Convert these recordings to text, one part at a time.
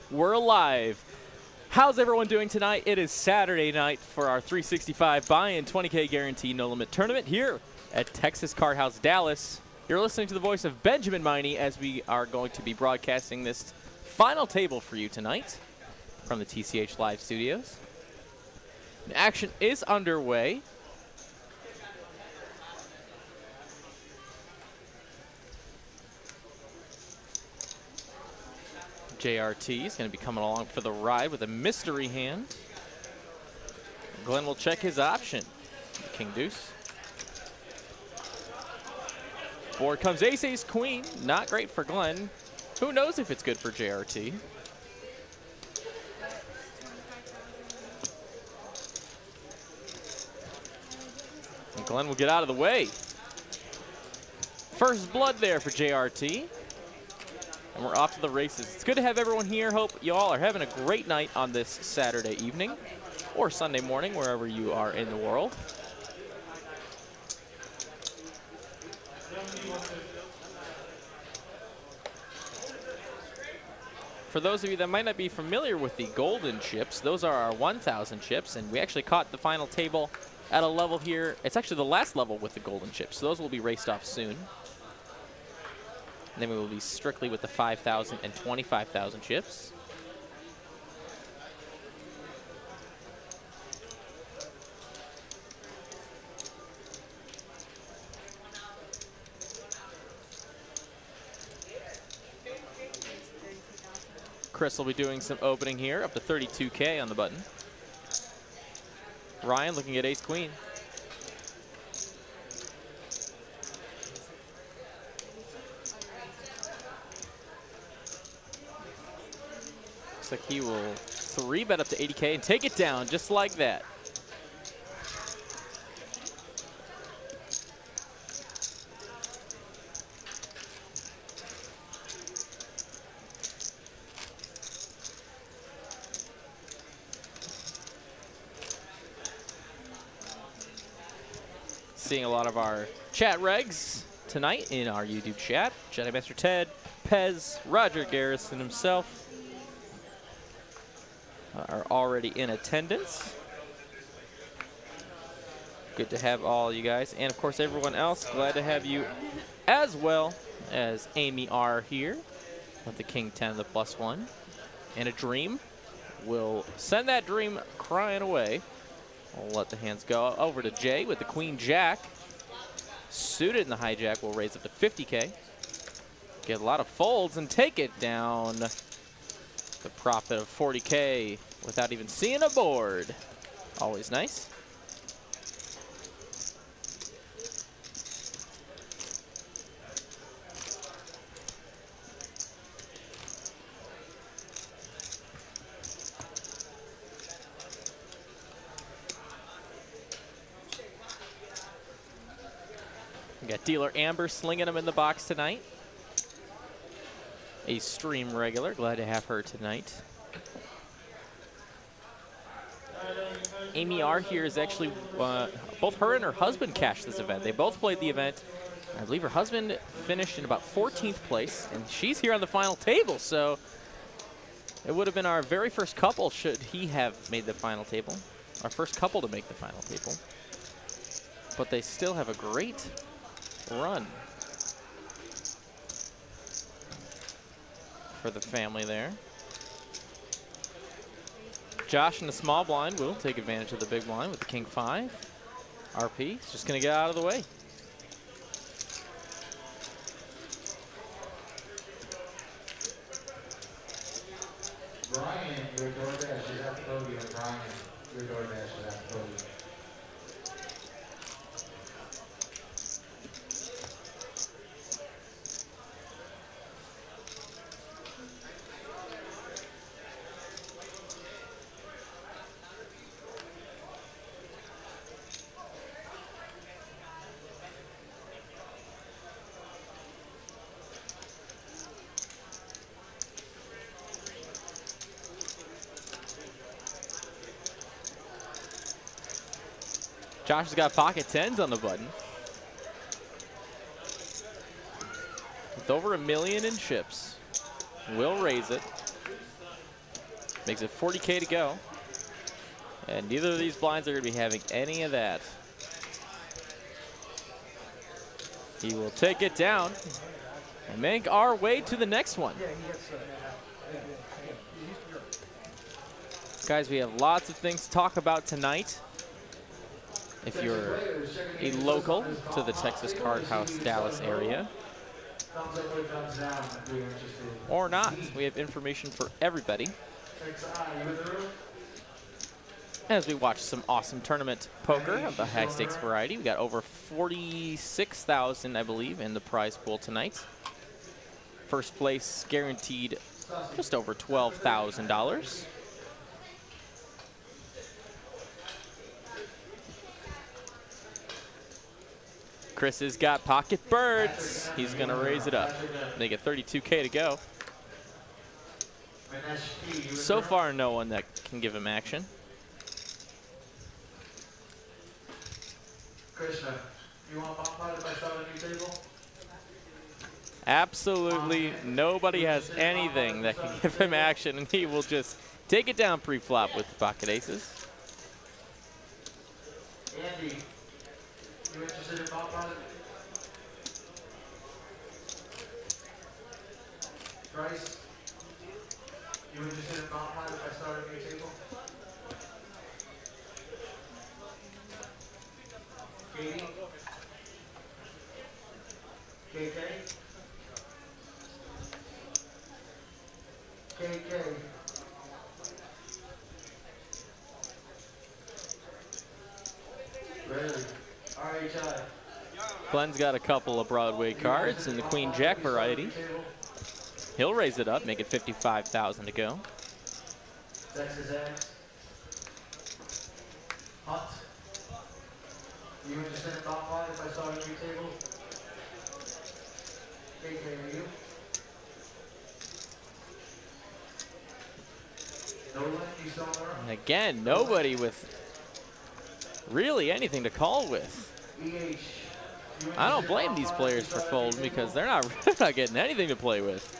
We're live. How's everyone doing tonight? It is Saturday night for our 365 buy-in 20K guarantee no limit tournament here at Texas Card House Dallas. You're listening to the voice of Benjamin Miney as we are going to be broadcasting this final table for you tonight from the TCHLive studios. The action is underway. JRT is going to be coming along for the ride with a mystery hand. Glenn will check his option. King Deuce. Board comes ace, ace, queen. Not great for Glenn. Who knows if it's good for JRT? And Glenn will get out of the way. First blood there for JRT. And we're off to the races. It's good to have everyone here. Hope you all are having a great night on this Saturday evening or Sunday morning, wherever you are in the world. For those of you that might not be familiar with the golden chips, those are our 1,000 chips, and we actually caught the final table at a level here. It's actually the last level with the golden chips, so those will be raced off soon. And then we will be strictly with the 5,000 and 25,000 chips. Chris will be doing some opening here, up to 32K on the button. Ryan looking at ace queen. Looks like he will 3-bet up to 80K and take it down just like that. Seeing a lot of our chat regs tonight in our YouTube chat. Jedi Master Ted, Pez, Roger Garrison himself are already in attendance. Good to have all you guys. And of course everyone else, glad to have you as well as Amy R here with the King 10, the +1. And a dream. We'll send that dream crying away. We'll let the hands go over to Jay with the Queen Jack. Suited in the hijack will raise up to 50K. Get a lot of folds and take it down. The profit of 40K without even seeing a board. Always nice. We got Dealer Amber slinging them in the box tonight. A stream regular, glad to have her tonight. Amy R here is actually, both her and her husband cashed this event. They both played the event. I believe her husband finished in about 14th place, and she's here on the final table, so it would have been our very first couple should he have made the final table. Our first couple to make the final table. But they still have a great run for the family there. Josh in the small blind will take advantage of the big blind with the King 5. RP is just going to get out of the way. Brian, your DoorDash is at the podium. Brian, your DoorDash is at the podium. Josh has got pocket 10s on the button. With over $1 million in chips. Will raise it. Makes it 40K to go. And neither of these blinds are going to be having any of that. He will take it down and make our way to the next one. Guys, we have lots of things to talk about tonight. If you're a local to the Texas Card House Dallas area, or not, we have information for everybody. As we watch some awesome tournament poker of the high stakes variety, we got over 46,000, I believe, in the prize pool tonight. First place guaranteed just over $12,000. Chris has got pocket birds. He's going to raise it up. Make it 32K to go. So far, no one that can give him action. Krishna, you want bomb pot if I start a new table? Absolutely nobody has anything that can give him action, and he will just take it down pre-flop with the pocket aces. Andy, you interested in bomb pot? Bryce, you interested in bomb pot if I start a new table? Katie? KK? KK? Really? RHI? Glenn's got a couple of Broadway cards in the Queen Jack variety. He'll raise it up, make it 55,000 to go. Texas X? Hunt? You interested in bomb pot if I start a new table? KK, are you? Nolan, you still there? And again, nobody with really anything to call with. I don't blame these players for folding because they're not getting anything to play with.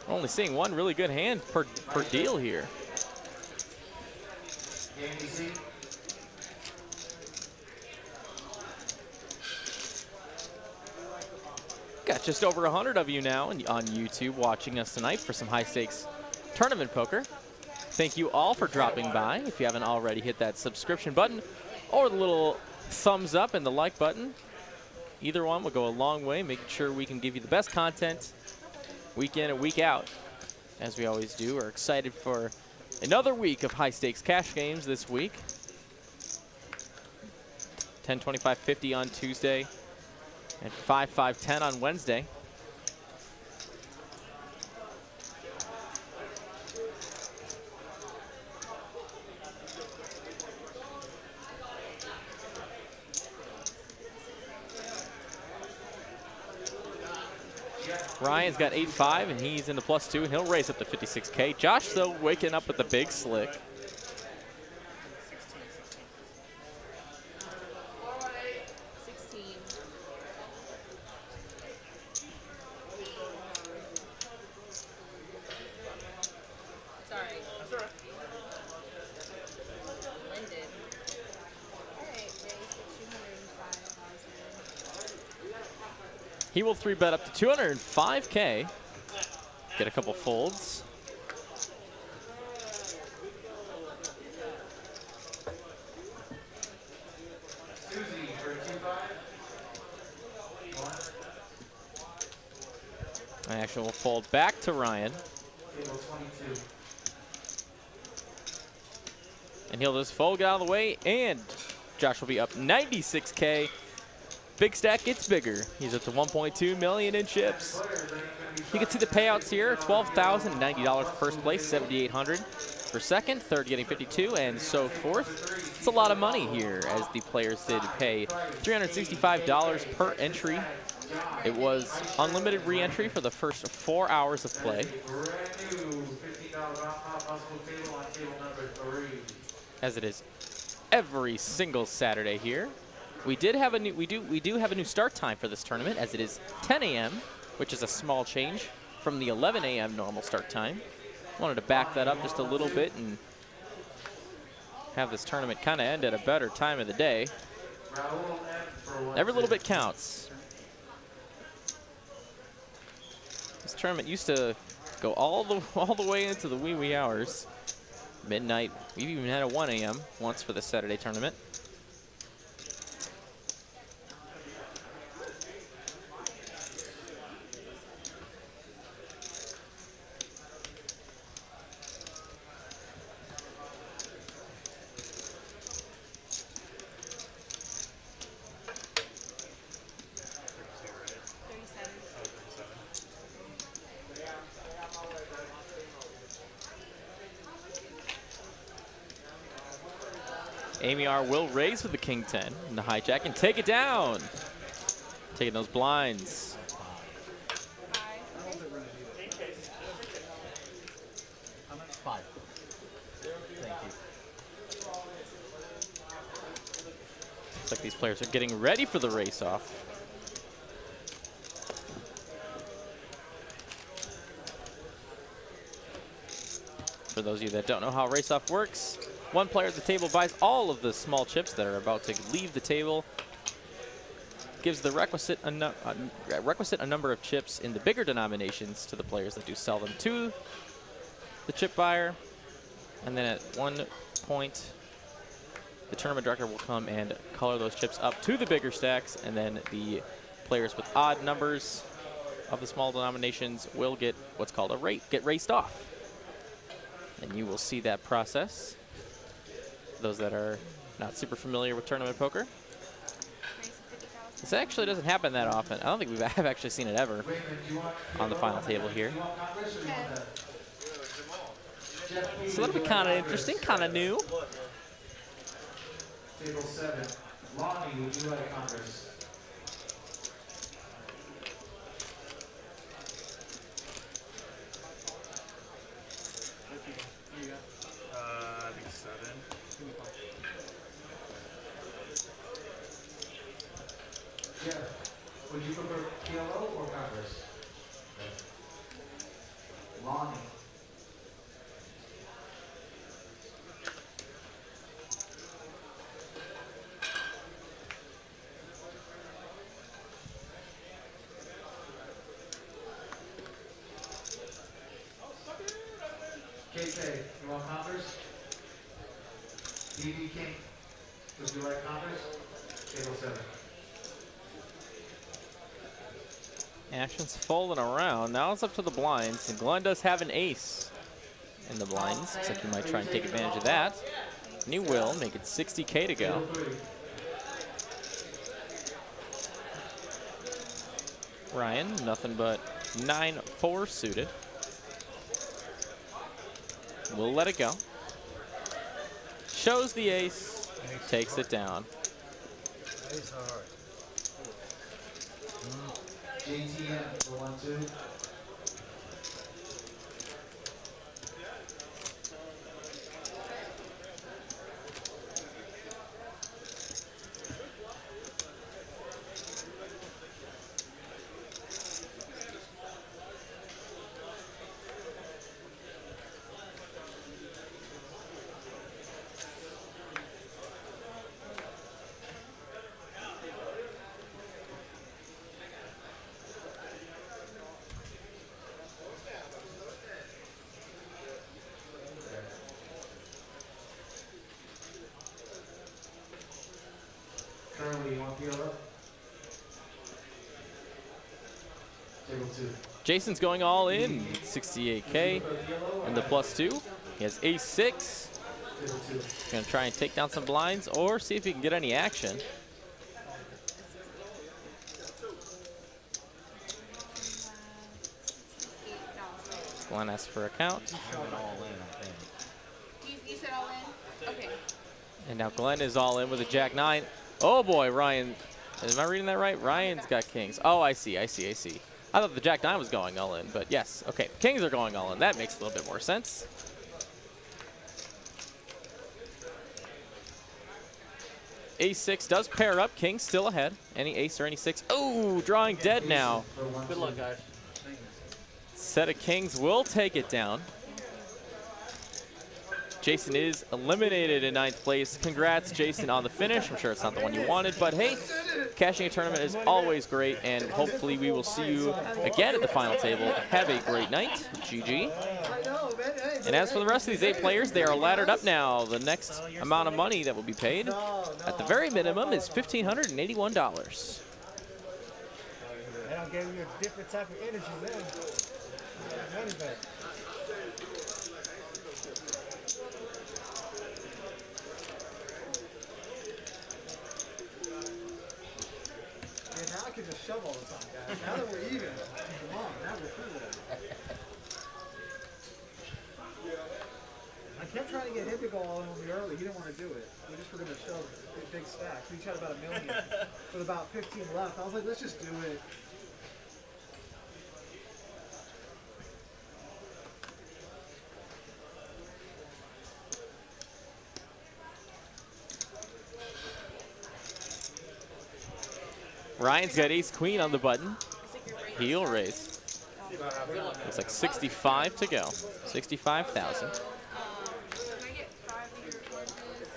We're only seeing one really good hand per deal here. Got just over 100 of you now on YouTube watching us tonight for some high stakes tournament poker. Thank you all for dropping by. If you haven't already, hit that subscription button or the little thumbs up and the like button. Either one will go a long way, making sure we can give you the best content week in and week out, as we always do. We're excited for another week of high stakes cash games this week. 10, 25, 50 on Tuesday and 5, 5, 10 on Wednesday. Ryan's got 8-5, and he's in the +2, and he'll raise up to 56K. Josh, though, waking up with the big slick. He will 3-bet up to 205K. Get a couple folds. Susie for 2-5. Action will fold back to Ryan. Table 22. And he'll just fold, get out of the way, and Josh will be up 96K. Big stack gets bigger. He's up to 1.2 million in chips. You can see the payouts here: $12,090 for first place, $7,800 for second, third getting 52, and so forth. It's a lot of money here, as the players did pay $365 per entry. It was unlimited re-entry for the first 4 hours of play. As it is every single Saturday here. We do have a new start time for this tournament, as it is 10 a.m., which is a small change from the 11 a.m. normal start time. Wanted to back that up just a little bit and have this tournament kind of end at a better time of the day. Every little bit counts. This tournament used to go all the way into the wee hours. Midnight. We've even had a 1 a.m. once for the Saturday tournament. Amy R will raise with the king 10 in the hijack and take it down. Taking those blinds. Five. Thank you. Looks like these players are getting ready for the race-off. For those of you that don't know how race-off works, one player at the table buys all of the small chips that are about to leave the table, gives the requisite a number of chips in the bigger denominations to the players that do sell them to the chip buyer, and then at one point, the tournament director will come and color those chips up to the bigger stacks, and then the players with odd numbers of the small denominations will get what's called a get raced off. And you will see that process. Those that are not super familiar with tournament poker. This actually doesn't happen that often. I don't think I've actually seen it ever on the final table here. It's a little bit kind of interesting, kind of new. Table 7. Lonnie, would you like Congress? I think 7. Jeff, would you prefer PLO or Congress? Lonnie. KK, you want Congress? DB King, would you like Congress? Table 7. Action's folding around. Now it's up to the blinds, and Glenn does have an ace in the blinds. Looks like he might try and take advantage of that. And he will, make it 60K to go. Ryan, nothing but 9-4 suited. We'll let it go. Shows the ace, takes it down. Ace hard. JTM, the 1-2. Currently, you want PLO? Table 2. Jason's going all in, 68K, and the +2. He has ace-6. Table 2. Gonna try and take down some blinds or see if he can get any action. Glenn asks for a count. You said all in? Okay. And now Glenn is all in with a jack-9. Oh boy, Ryan. Am I reading that right? Ryan's got kings. Oh, I see. I thought the jack-9 was going all in, but yes. Okay, kings are going all in. That makes a little bit more sense. Ace-6 does pair up. King still ahead. Any ace or any 6. Oh, drawing dead now. Good luck, guys. Set of kings will take it down. Jason is eliminated in 9th place. Congrats, Jason, on the finish. I'm sure it's not the one you wanted, but hey, cashing a tournament is always great, and hopefully we will see you again at the final table. Have a great night. GG. And as for the rest of these 8 players, they are laddered up now. The next amount of money that will be paid, at the very minimum, is $1,581. And I'll give you a different type of energy then. Money back. Yeah, now I can just shove all the time, guys. Now that we're even, come on, now we're cool. I kept trying to get him to go all in on me early. He didn't want to do it. We just were going to shove big stacks. We tried about $1 million with about 15 left. I was like, let's just do it. Ryan's got ace queen on the button. He'll raise. Looks like 65 to go. 65,000. Can I get 5 of your horses?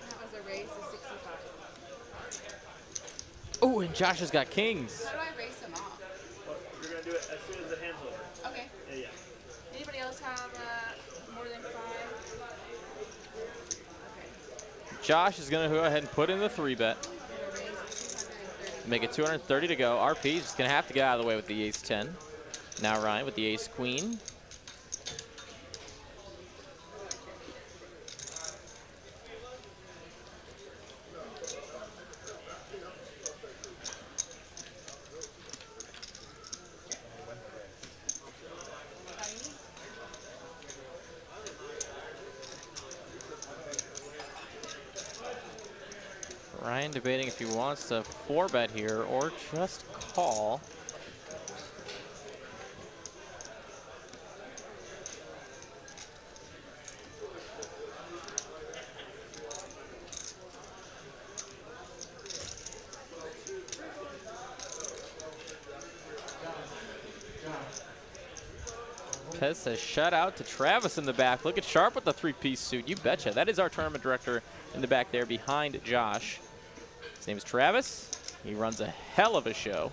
That was a raise of 65. Oh, and Josh has got kings. How do I raise them off? You're going to do it as soon as the hand's over. Okay. Yeah. Anybody else have more than 5? Okay. Josh is going to go ahead and put in the 3-bet. Make it 230 to go. RP is just going to have to get out of the way with the ace-10. Now Ryan with the ace-queen. Ryan debating if he wants to 4-bet here or just call. Pez says shout out to Travis in the back. Look at Sharp with the 3-piece suit. You betcha. That is our tournament director in the back there behind Josh. His name is Travis. He runs a hell of a show.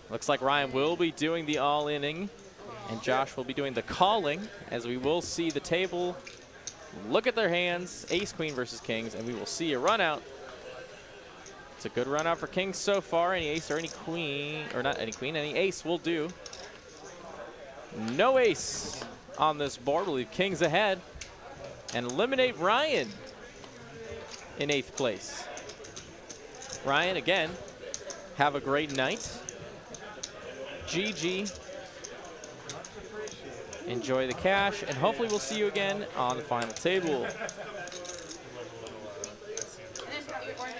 Looks like Ryan will be doing the all-inning, and Josh will be doing the calling, as we will see the table look at their hands, ace, queen versus kings, and we will see a run out. It's a good run out for kings so far. Any ace or any queen, or not any queen, any ace will do. No ace on this board. We'll leave kings ahead and eliminate Ryan in 8th place. Ryan, again, have a great night. GG. Enjoy the cash, and hopefully we'll see you again on the final table.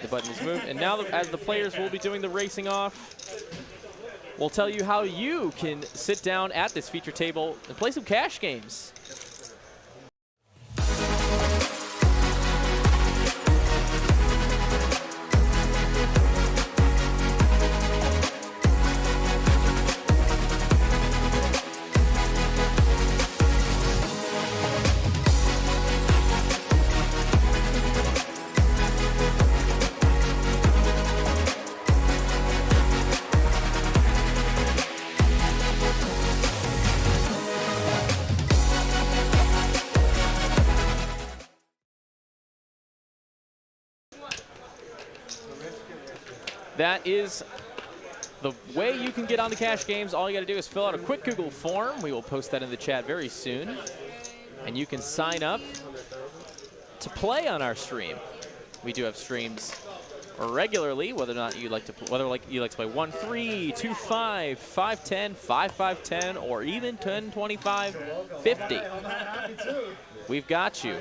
The button is moved, and now as the players will be doing the racing off, we'll tell you how you can sit down at this feature table and play some cash games. That is the way you can get on the cash games. All you got to do is fill out a quick Google form. We will post that in the chat very soon. And you can sign up to play on our stream. We do have streams regularly, whether or not you like to you like to play 1-3, 2-5, 5-10, 5-5-10, or even 10-25, 50. We've got you.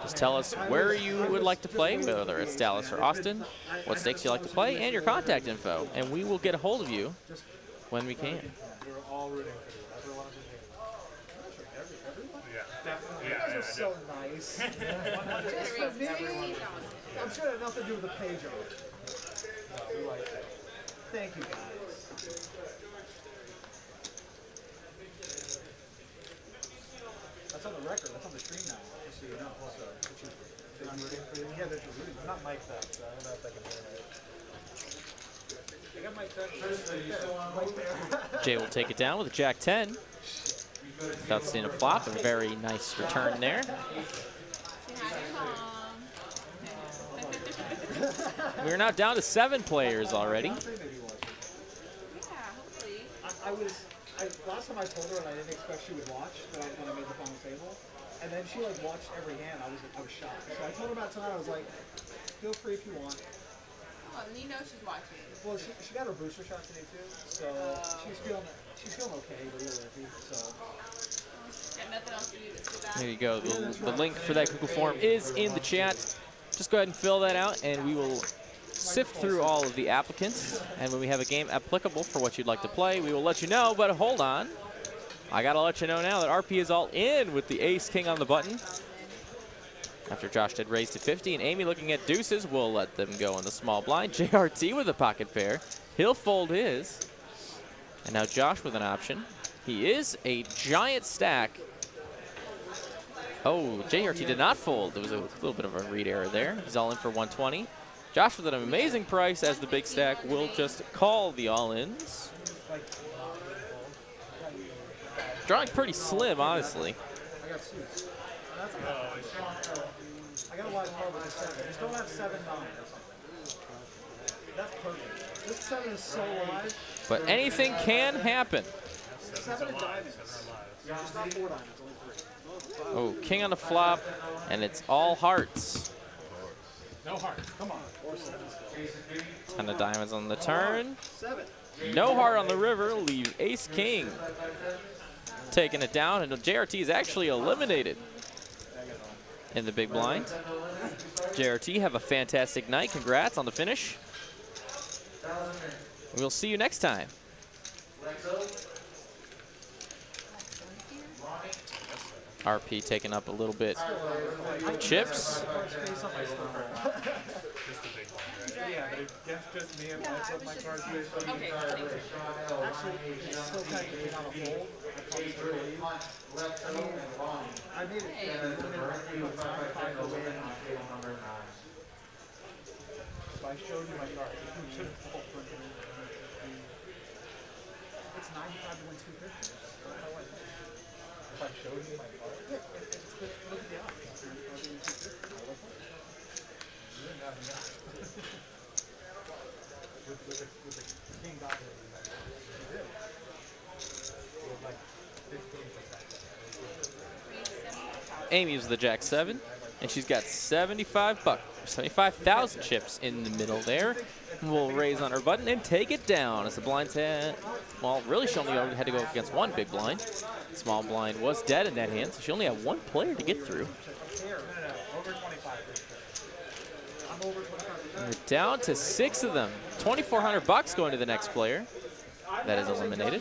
Just tell us where you would like to play, whether it's Dallas or Austin, what stakes you like to play, and your contact info, and we will get a hold of you when we can. You guys are so nice. Just for me, I'm sure it had nothing to do with the page art. Thank you, guys. That's on the record. That's on the stream now. Just so you know. So, yeah, that you're reading. I'm not mic'd up, so I don't know if I can hear it. I got mic'd up. Right there. Jay will take it down with a Jack 10. Without seeing a flop. A very nice return there. Say hi to Mom. We're now down to 7 players already. Yeah, hopefully. Last time I told her and I didn't expect she would watch when I made the final table. And then she like watched every hand. I was shocked. So I told her about tonight. I was like, feel free if you want. Well, you know she's watching. Well, she got her booster shot today too, so she's feeling okay, but a little iffy. So Got nothing else to do but sit back. There you go. The link for that Google form is in the chat. Just go ahead and fill that out, and we will sift through all of the applicants. And when we have a game applicable for what you'd like to play, we will let you know. But hold on. I got to let you know now that RP is all in with the ace-king on the button. After Josh did raise to 50, and Amy looking at deuces, we'll let them go in the small blind. JRT with a pocket pair. He'll fold his. And now Josh with an option. He is a giant stack. Oh, JRT did not fold. There was a little bit of a read error there. He's all in for 120. Josh with an amazing price as the big stack will just call the all-ins. Drawing pretty slim, honestly. I got suits. I got a wide card with a 7. Just don't have 7-9 or something. That's perfect. This 7 is so wide. But anything can happen. 7 and diamonds. It's not 4 diamonds, only 3. Oh, king on the flop, and it's all hearts. No hearts. Come on. Or 7. 10 of diamonds on the turn. 7. No heart on the river. Leave ace king. Taking it down, and JRT is actually eliminated in the big blind. JRT, have a fantastic night. Congrats on the finish. We'll see you next time. RP taking up a little bit of chips. Yeah, but it's just me and my cards. Okay, thank you. Actually, it's still technically not a fold. I probably still believe. I made it find a win. So I showed you my card. You should have folded for me. It's 95 to win 250. If I showed you my card, look at the odds. 95 to win 250. You didn't have enough. With the king dominating, you did. With like 15%. Amy was the Jack 7, and she's got 75,000 chips in the middle there. We'll raise on her button and take it down as the blind's had, well, really she only had to go against one big blind. Small blind was dead in that hand, so she only had one player to get through. Over 25. I'm over 25%. We're down to 6 of them. $2,400 going to the next player. That is eliminated.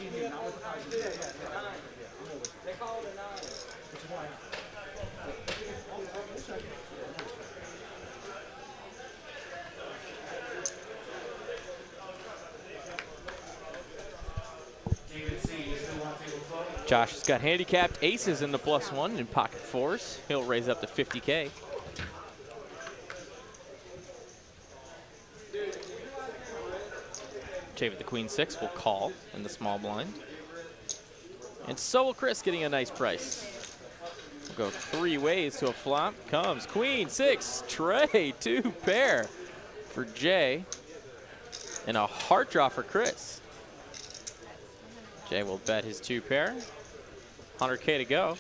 Josh has got handicapped aces in the +1 and pocket 4s. He'll raise up to 50K. Jay with the queen 6 will call in the small blind. And so will Chris, getting a nice price. We'll go 3 ways to a flop. Comes queen 6, tray, 2 pair for Jay. And a heart draw for Chris. Jay will bet his 2 pair. 100K to go.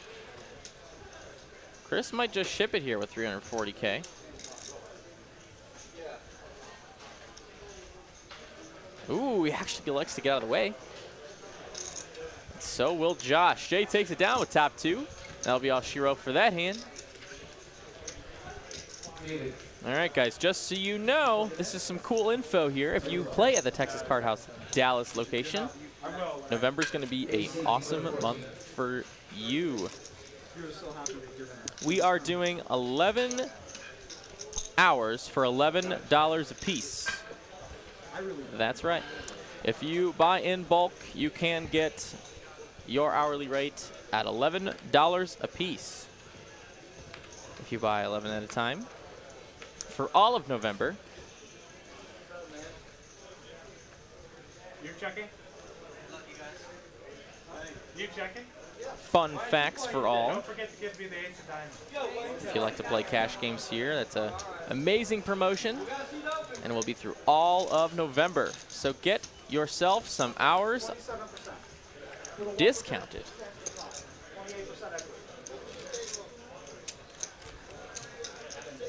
Chris might just ship it here with 340K. Ooh, he actually likes to get out of the way. So will Josh. Jay takes it down with top 2. That'll be all she wrote for that hand. All right, guys, just so you know, this is some cool info here. If you play at the Texas Card House Dallas location, November is going to be an awesome month for you. We are doing 11 hours for $11 a piece. That's right. If you buy in bulk, you can get your hourly rate at $11 a piece. If you buy 11 at a time. For all of November, You checking? You checking? fun facts for all. Don't forget to give me the ace of diamonds. If you like to play cash games here, that's an amazing promotion. And it will be through all of November. So get yourself some hours discounted. 28% equity.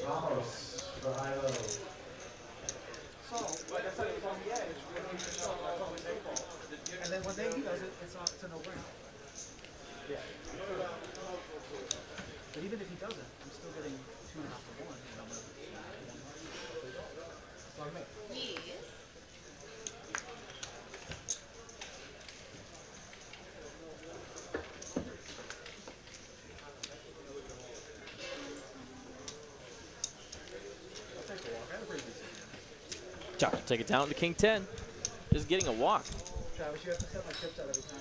Ramos for high-low. So, like I said, it was on the edge. We had to show that's always their fault. And then when he does it, it's a no-brainer. Yeah. But even if he doesn't, I'm still getting 2.5 to 1. And I'm gonna that's what I mean. Yes. I'll take a walk. I had a pretty decent hand. Josh will take it down to King 10. Just getting a walk. Travis, you have to set my chips out every time.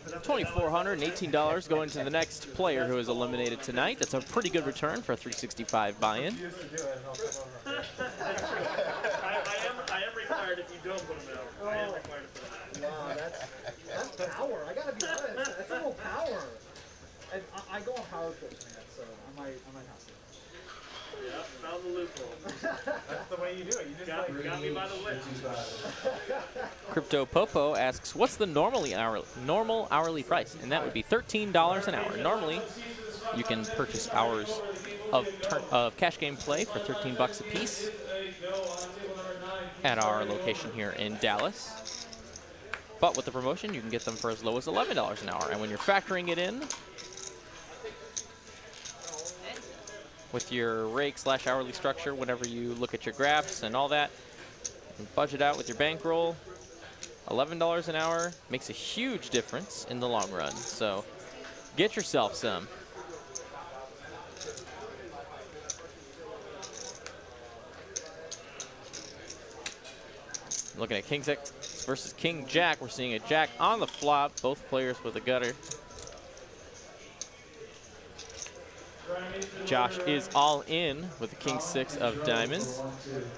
$2,418 going to the next player who is eliminated tonight. That's a pretty good return for a 365 buy-in. Used to do it, and I'll come over. I am required if you don't put them out. I am required to put them out. Wow, that's power. I gotta be honest. That's a little power. And I go on power trips, man. So I might have to. Yeah, found the loophole. That's the way you do it. You just Got me by the whip. Crypto Popo asks, what's the normal hourly price? And that would be $13 an hour. Normally, you can purchase hours of cash game play for 13 bucks a piece at our location here in Dallas. But with the promotion, you can get them for as low as $11 an hour. And when you're factoring it in with your rake/hourly structure, whenever you look at your graphs and all that, and budget out with your bankroll, $11 an hour makes a huge difference in the long run. So get yourself some. Looking at King 6 versus King Jack, we're seeing a Jack on the flop, both players with a gutter. Josh is all in with the King 6 of diamonds.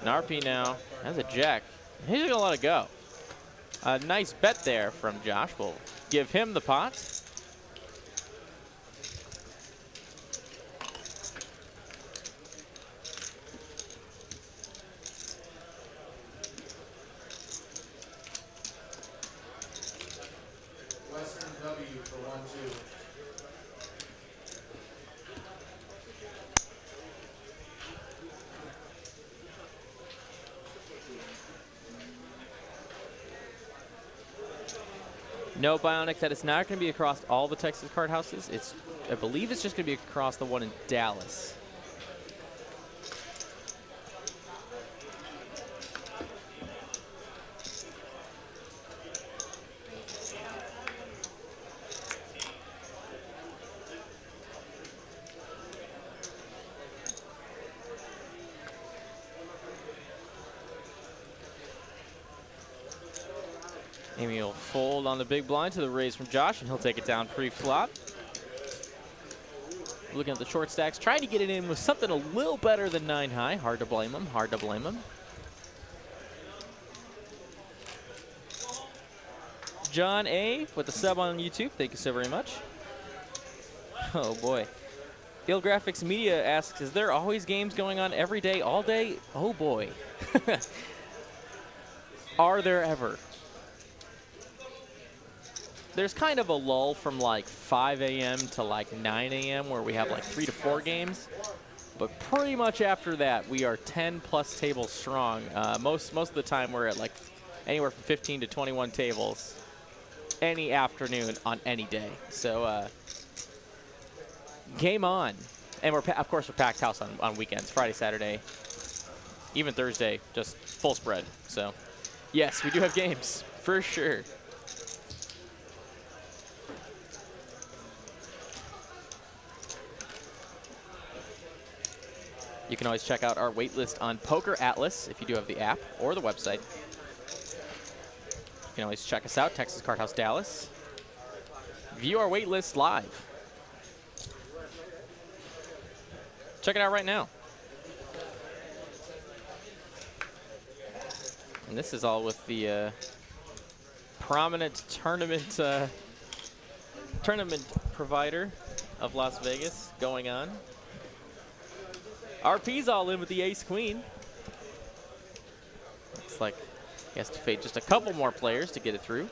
An RP now has a Jack. He's gonna let it go. A nice bet there from Josh. We'll give him the pot. Western W for 1-2. No, Bionic, that is not going to be across all the Texas card houses. I believe it's just going to be across the one in Dallas. Amy will fold on the big blind to the raise from Josh, and he'll take it down pre-flop. Looking at the short stacks, trying to get it in with something a little better than 9 high. Hard to blame him, hard to blame him. John A. with the sub on YouTube, thank you so very much. Oh boy. Ill Graphics Media asks, is there always games going on every day, all day? Oh boy. Are there ever? There's kind of a lull from like 5 a.m. to like 9 a.m. where we have like 3 to 4 games. But pretty much after that, we are 10 plus tables strong. Most of the time, we're at like anywhere from 15 to 21 tables any afternoon on any day. So game on. And of course, we're packed house on weekends, Friday, Saturday, even Thursday, just full spread. So yes, we do have games for sure. You can always check out our waitlist on Poker Atlas if you do have the app or the website. You can always check us out, Texas Card House Dallas. View our wait list live. Check it out right now. And this is all with the prominent tournament provider of Las Vegas going on. RP's all in with the ace queen. Looks like he has to fade just a couple more players to get it through.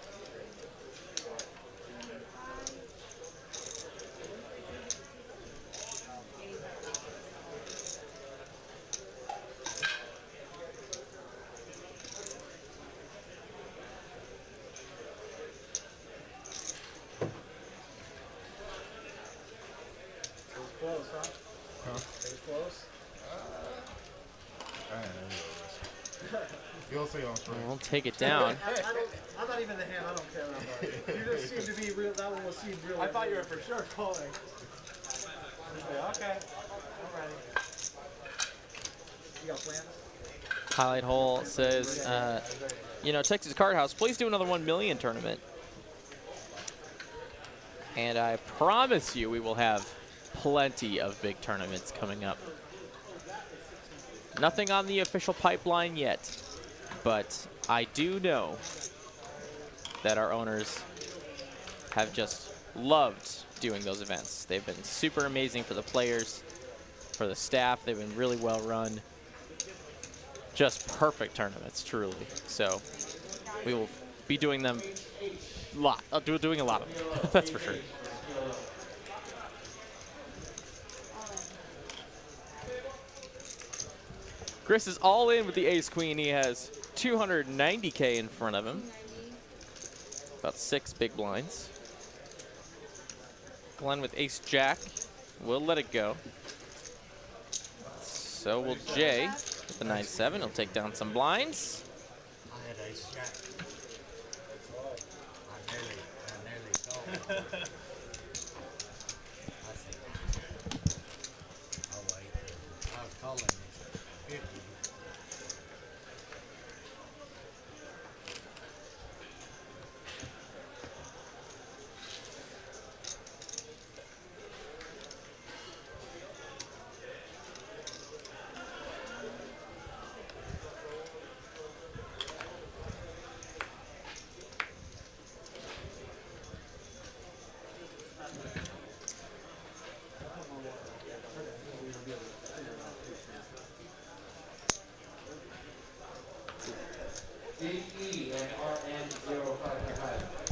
Close, huh? Pretty close. You'll see on screen. We'll take it down. I'm not even the hand. I don't care that much. You just seem to be real. That one was seemed real. I thought you were for sure calling. Okay. I'm ready. You got plans? Highlight hole says, you know, Texas Card House, please do another 1 million tournament. And I promise you we will have plenty of big tournaments coming up. Nothing on the official pipeline yet, but I do know that our owners have just loved doing those events. They've been super amazing for the players, for the staff. They've been really well run. Just perfect tournaments, truly. So we will be doing them a lot. Doing a lot of them, that's for sure. Chris is all in with the ace queen. He has 290K in front of him. About 6 big blinds. Glenn with ace jack will let it go. So will Jay with the 9-7. He'll take down some blinds. I had ace jack. I nearly go. I'll wait. I was calling this 50.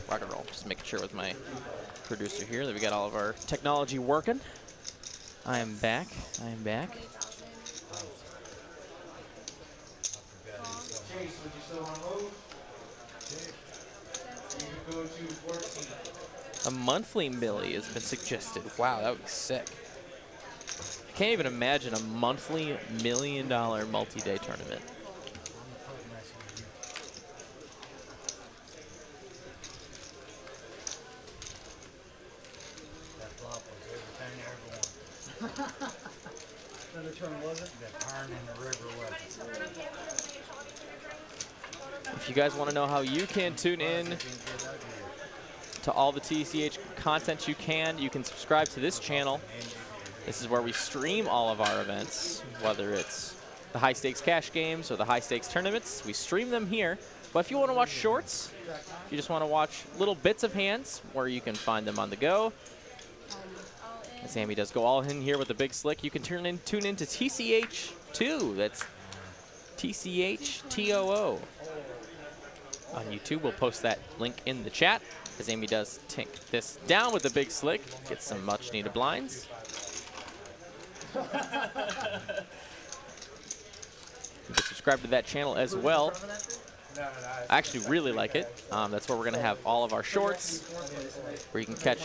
Rock and roll. Just making sure with my producer here that we got all of our technology working. I am back. I am back. Chase, would you still want to move? You can go to 14. A monthly millie has been suggested. Wow, that would be sick. I can't even imagine a monthly $1 million multi-day tournament. That flop was everything I ever wanted. Another turn, was it? That iron in the river wasn't. If you guys want to know how you can tune in to all the TCH content you can subscribe to this channel. This is where we stream all of our events, whether it's the high stakes cash games or the high stakes tournaments. We stream them here. But if you want to watch shorts, if you just want to watch little bits of hands where you can find them on the go, as Amy does go all in here with the big slick, you can tune into TCH2. That's TCHTOO. On YouTube, we'll post that link in the chat as Amy does take this down with the big slick, get some much needed blinds. You can subscribe to that channel as well. I actually really like it. That's where we're going to have all of our shorts, where you can catch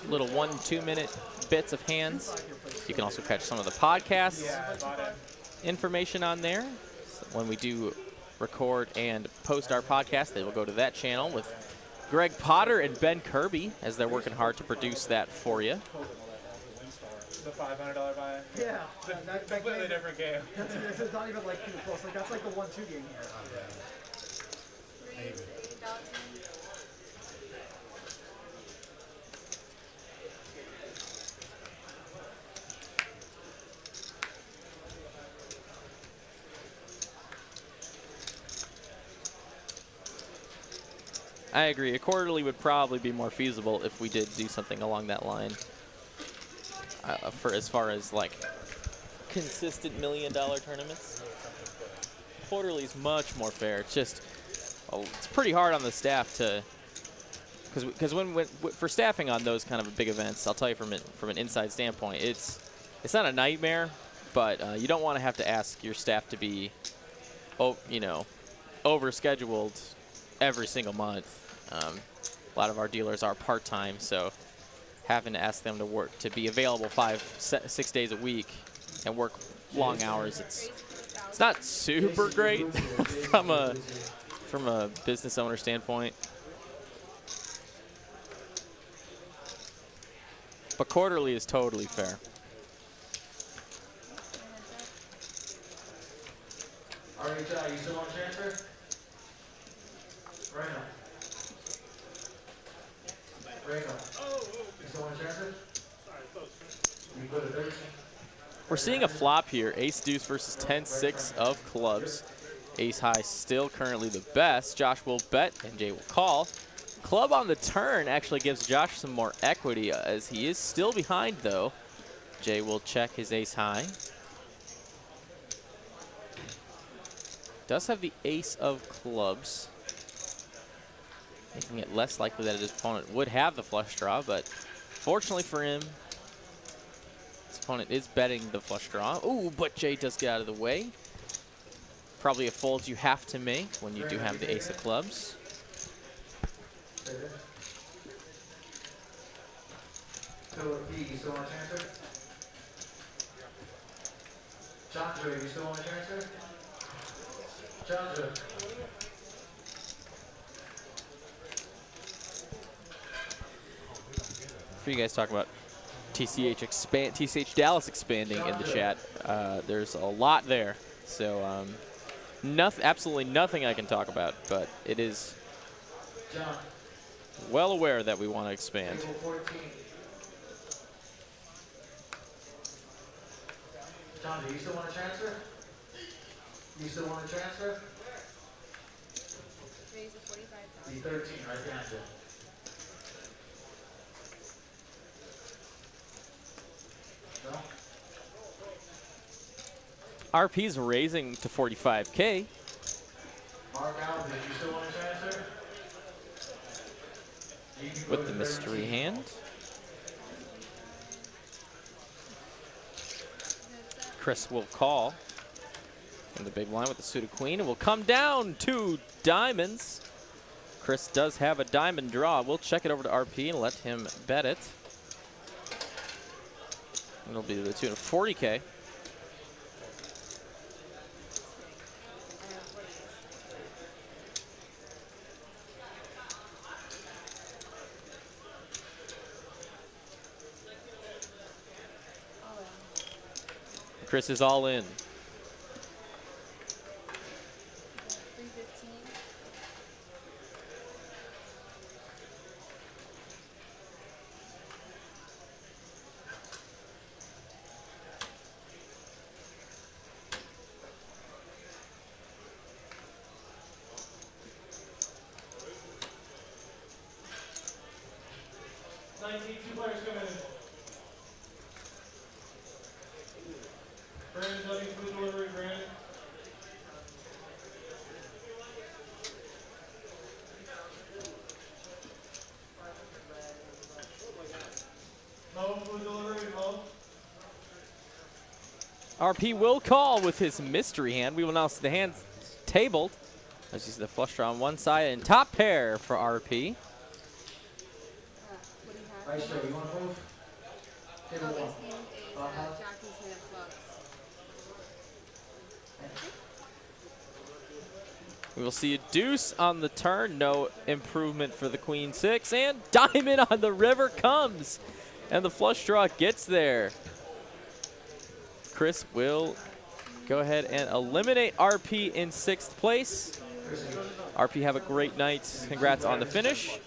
little 1-2 minute bits of hands. You can also catch some of the podcast information on there. So when we do record and post our podcast, they will go to that channel with Greg Potter and Ben Kirby as they're working hard to produce that for you. The $500 buy-in. Yeah. That completely different game. It's not even like too close. Like that's like the 1-2 game here. I agree. A quarterly would probably be more feasible if we did do something along that line. For as far as like consistent $1 million tournaments, quarterly is much more fair. It's just it's pretty hard on the staff to, because when for staffing on those kind of big events, I'll tell you from an inside standpoint, it's not a nightmare, but you don't want to have to ask your staff to be, overscheduled every single month. A lot of our dealers are part-time, so having to ask them to be available 5-6 days a week and work long hours, it's not super great from a business owner standpoint. But quarterly is totally fair. RHI, you still want to transfer? Right now. You still want to transfer? You put a 13. We're seeing a flop here. Ace deuce versus 10-6 of clubs. Ace high still currently the best. Josh will bet and Jay will call. Club on the turn actually gives Josh some more equity as he is still behind though. Jay will check his ace high. Does have the ace of clubs, making it less likely that his opponent would have the flush draw, but fortunately for him, his opponent is betting the flush draw. Ooh, but Jay does get out of the way. Probably a fold you have to make when you do have the ace of clubs. Philip P, you still want to transfer? Chandra, you still want to transfer? Chandra. For you guys talk about TCH Dallas expanding in the chat. There's a lot there, so absolutely nothing I can talk about, but it is well aware that we want to expand. Chandra, you still want to transfer? You still want to transfer? Raise the 45,000. The 13 right down to. No? RP's raising to 45K. Mark Alvin, you still want to transfer? With the mystery hand. Chris will call in the big line with the suited queen and will come down 2 diamonds. Chris does have a diamond draw. We'll check it over to RP and let him bet it. It'll be to the tune of 40K. Chris is all in. 315. Two players coming in. Brandon, letting food delivery, Brandon. No food delivery, no. RP will call with his mystery hand. We will now see the hands tabled. As you see the flush draw on one side and top pair for RP. What do you have? Right, sure, you want to move? Table Oh, one. his hand is Jackie's hand of clubs. We will see a deuce on the turn. No improvement for the queen 6. And diamond on the river comes. And the flush draw gets there. Chris will go ahead and eliminate RP in 6th place. RP, have a great night. Congrats on the finish.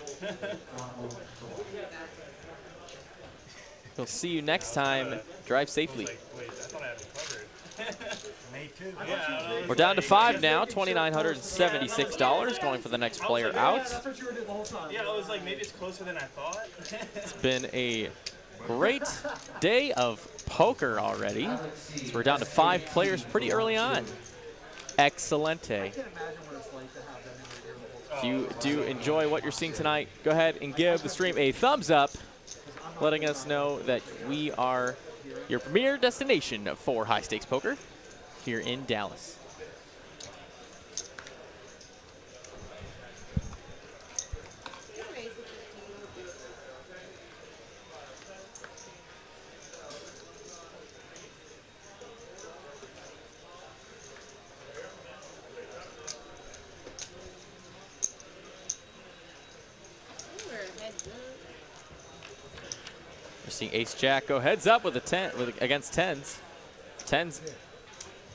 We'll see you next time. Drive safely. Wait, I thought I had it covered. Me too. We're down to 5 now, $2,976 going for the next player out. That's what you were doing the whole time. Yeah, I was like, maybe it's closer than I thought. It's been a great day of poker already. So we're down to 5 players pretty early on. Excelente. I can't imagine what it's like to have them in your ear the whole time. If you do enjoy what you're seeing tonight, go ahead and give the stream a thumbs up, letting us know that we are your premier destination for high-stakes poker here in Dallas. We're seeing Ace Jack go heads up with a 10 against tens. Tens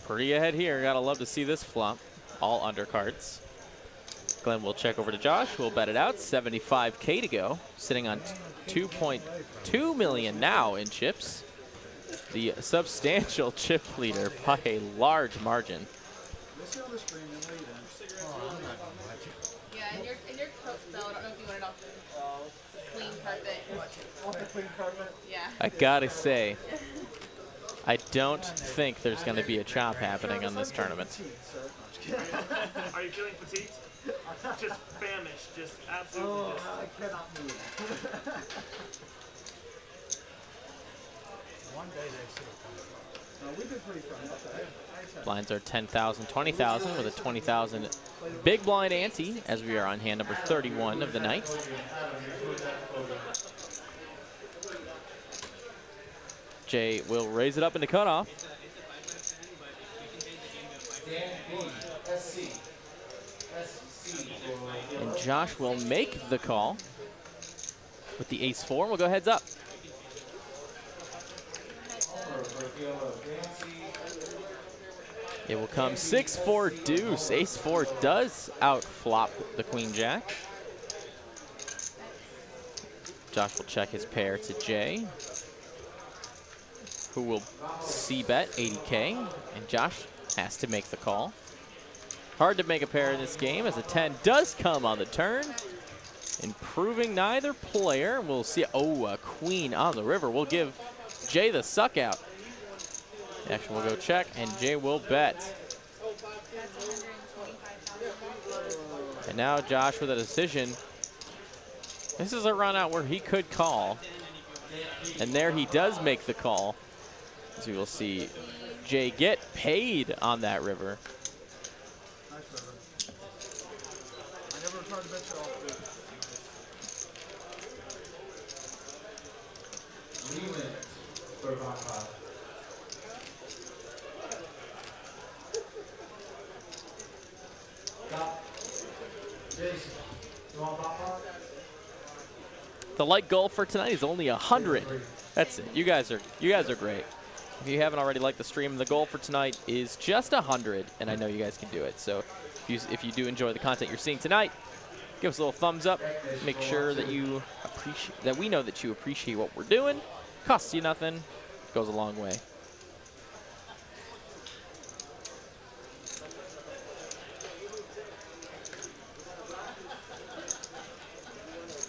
pretty ahead here. Gotta love to see this flop. All undercards. Glenn will check over to Josh. We'll bet it out. 75K to go. Sitting on 2.2 million now in chips. The substantial chip leader by a large margin. Listen on the screen and wait in. Yeah, in your coat though, I don't know if you want it off the clean carpet. Off the clean carpet. Yeah. I gotta say, I don't think there's gonna be a chop happening on this tournament. Are you feeling fatigued? Just famished, just absolutely Oh, just. I cannot move. One day they should have come. No, we've been pretty friendly. Blinds are 10,000, 20,000 with a 20,000 big blind ante as we are on hand number 31 of the night. Jay will raise it up into cutoff. And Josh will make the call with the ace-4. We'll go heads up. It will come 6-4 deuce. Ace-4 does outflop the queen-jack. Josh will check his pair to Jay, who will c-bet 80K, and Josh has to make the call. Hard to make a pair in this game as a 10 does come on the turn, improving neither player. We'll see, oh, a queen on the river. We'll give Jay the suck out. The action will go check, and Jay will bet. That's 125,000. And now Josh with a decision. This is a run out where he could call. And there he does make the call. As we will see Jay get paid on that river. Nice river. I never tried to bet you off Jason, you want popcorn? The light goal for tonight is only 100. That's it. You guys are great. If you haven't already liked the stream, the goal for tonight is just 100, and I know you guys can do it. So if you do enjoy the content you're seeing tonight, give us a little thumbs up. Make sure that we know that you appreciate what we're doing. Costs you nothing. Goes a long way.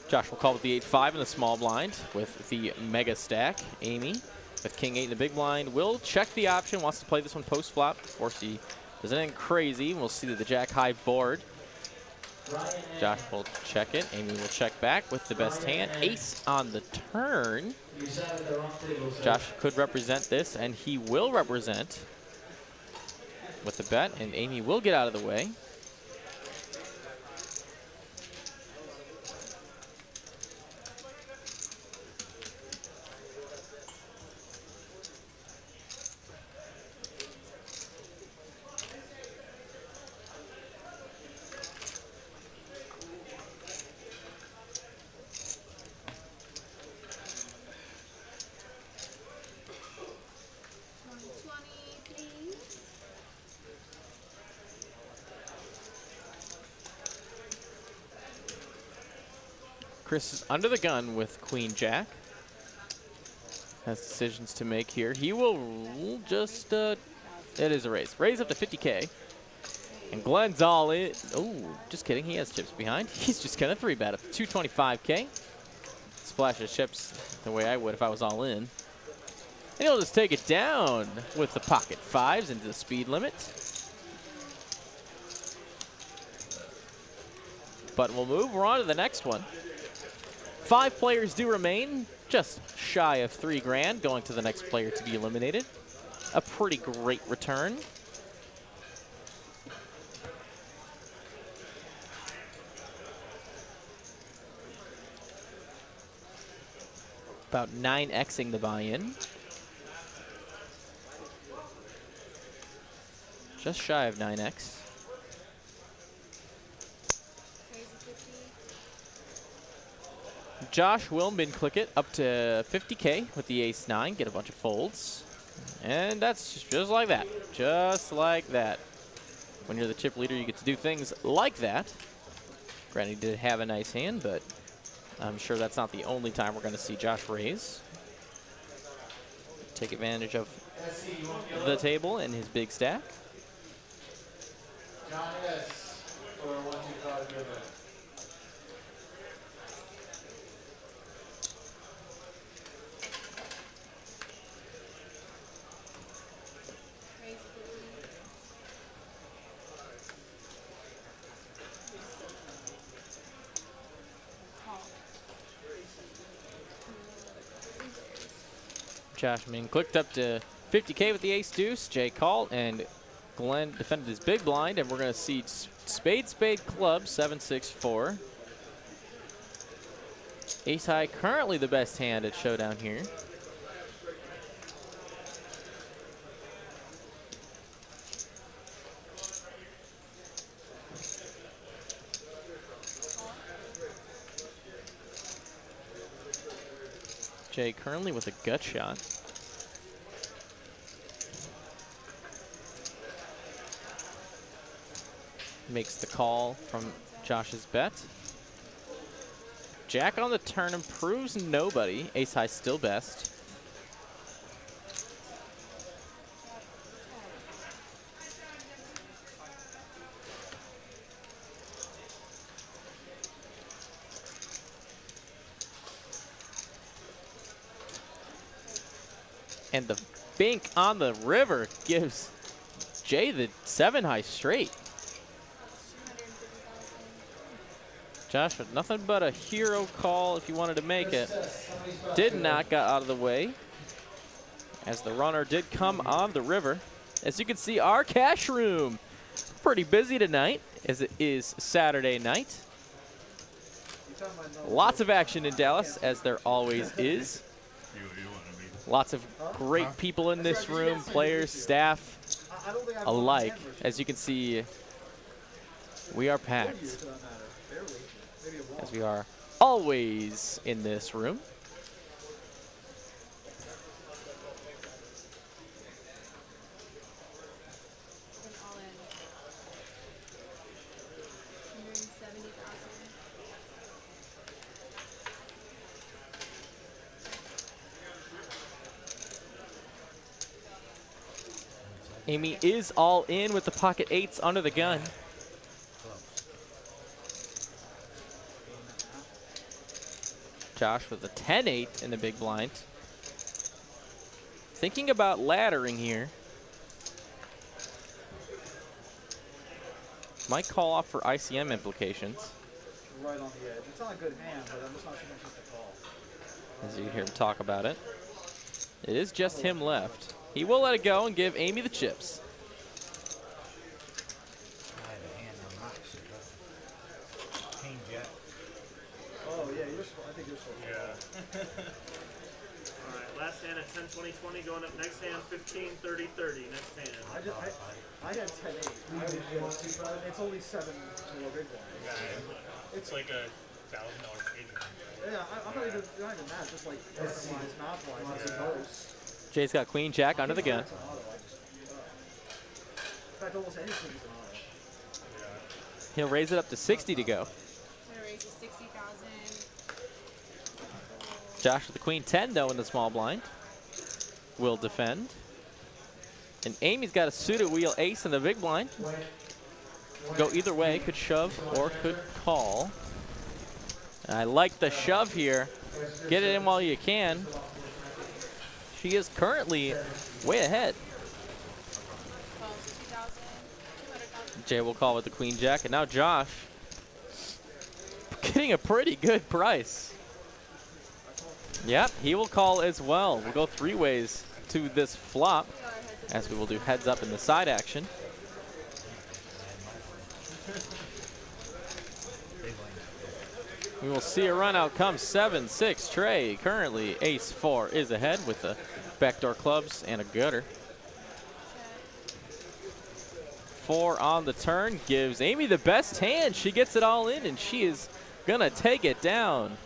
Josh will call with the 8-5 in the small blind with the mega stack. Amy with king 8 in the big blind will check the option, wants to play this one post flop. Of course, he does anything crazy. We'll see the jack high board. Josh will check it. Amy will check back with the best hand. Ace on the turn. Josh could represent this, and he will represent with the bet, and Amy will get out of the way. Chris is under the gun with Queen Jack. Has decisions to make here. He will just It is a raise. Raise up to 50K. And Glenn's all in. Oh, just kidding. He has chips behind. He's just going to 3-bet up to 225K. Splashes chips the way I would if I was all in. And he'll just take it down with the pocket fives into the speed limit. But we'll move. We're on to the next one. 5 players do remain, just shy of $3 going to the next player to be eliminated. A pretty great return. About 9xing the buy-in. Just shy of 9x. Josh will min click it up to 50K with the ace-9, get a bunch of folds. And that's just like that. Just like that. When you're the chip leader, you get to do things like that. Granted, he did have a nice hand, but I'm sure that's not the only time we're going to see Josh raise. Take advantage of the table and his big stack. John S. for 125 River. Josh min clicked up to 50K with the ace deuce. Jay called, and Glenn defended his big blind, and we're going to see spade club 7-6-4. Ace high currently the best hand at showdown here. Jay currently with a gut shot. Makes the call from Josh's bet. Jack on the turn improves nobody. Ace high still best. And the bink on the river gives Jay the 7 high straight. Josh with nothing but a hero call if you wanted to make it. Did not, got out of the way. As the runner did come on the river. As you can see, our cash room pretty busy tonight, as it is Saturday night. Lots of action in Dallas, as there always is. Lots of great people in this room, players, staff alike. As you can see, we are packed, as we are always in this room. Amy is all in with the pocket 8s under the gun. Josh with a 10-8 in the big blind. Thinking about laddering here. Might call off for ICM implications. Right on the edge. It's not a good hand, but I'm just not sure it's just a call. As you hear him talk about it. It is just him left. He will let it go and give Amy the chips. I had a hand on my shit. King Jack. Oh, yeah, I think you're supposed to. Yeah. All right, last hand at 10, 20, 20. Going up next hand, 15, 30, 30. Next hand. I had 10-8. It's only 7 to a big one. It's like a $1,000 payment. Yeah, I'm not even mad. Just like wise, math-wise, it's close. Jay's got Queen Jack under the gun. In fact, almost anything is an auto. He'll raise it up to 60 to go. I'm gonna raise to 60,000. Josh with the Queen 10 though in the small blind. Will defend. And Amy's got a suited wheel ace in the big blind. Go either way, could shove or could call. And I like the shove here. Get it in while you can. She is currently way ahead. Well, 2,000, 200,000. Jay will call with the queen jack, and now Josh getting a pretty good price. Yep, he will call as well. We'll go three ways to this flop, as we will do heads up in the side action. We will see a run out come 7-6 Trey. Currently ace 4 is ahead with the backdoor clubs and a gutter. 4 on the turn gives Amy the best hand. She gets it all in and she is gonna take it down.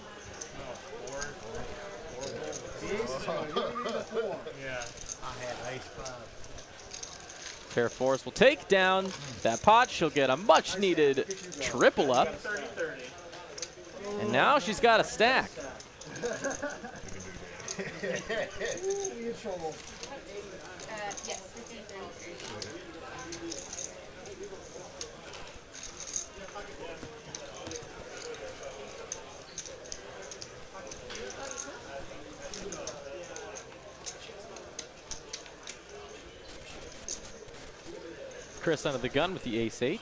Yeah. I had ace 5. Pair of fours will take down that pot. She'll get a much needed triple up. 30-30. And now she's got a stack. Yes, 15, 30. Chris under the gun with the ace-8.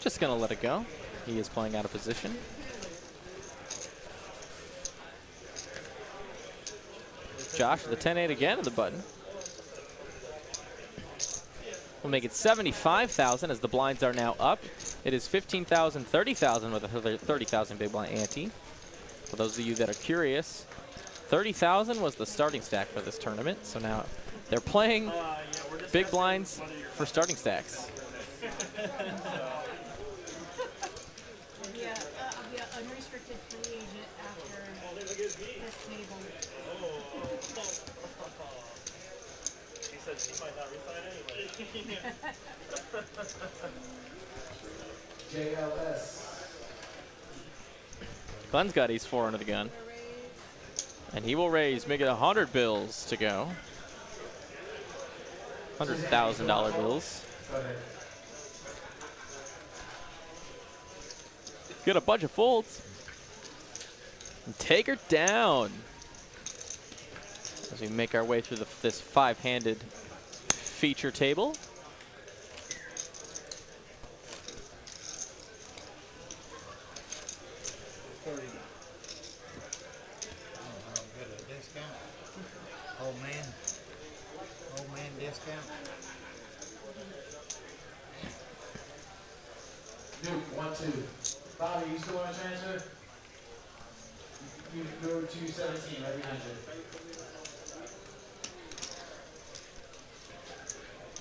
Just gonna let it go. He is playing out of position. Josh with the 10-8 again in the button. We'll make it 75,000 as the blinds are now up. It is 15,000, 30,000 with a 30,000 big blind ante. For those of you that are curious, 30,000 was the starting stack for this tournament. So now they're playing big blinds for starting stacks. Yeah, I'll be an unrestricted free agent after this table. She said she might not resign anyway. JLS. Glenn's got ace 4 under the gun. And he will raise, make it 100 bills to go. $100,000 bills. Go ahead. Get a bunch of folds. And take her down. As we make our way through this 5-handed feature table. Get a discount. Old man discount. Duke, 1-2. Bobby, you still want to transfer? You go to 17 right behind you.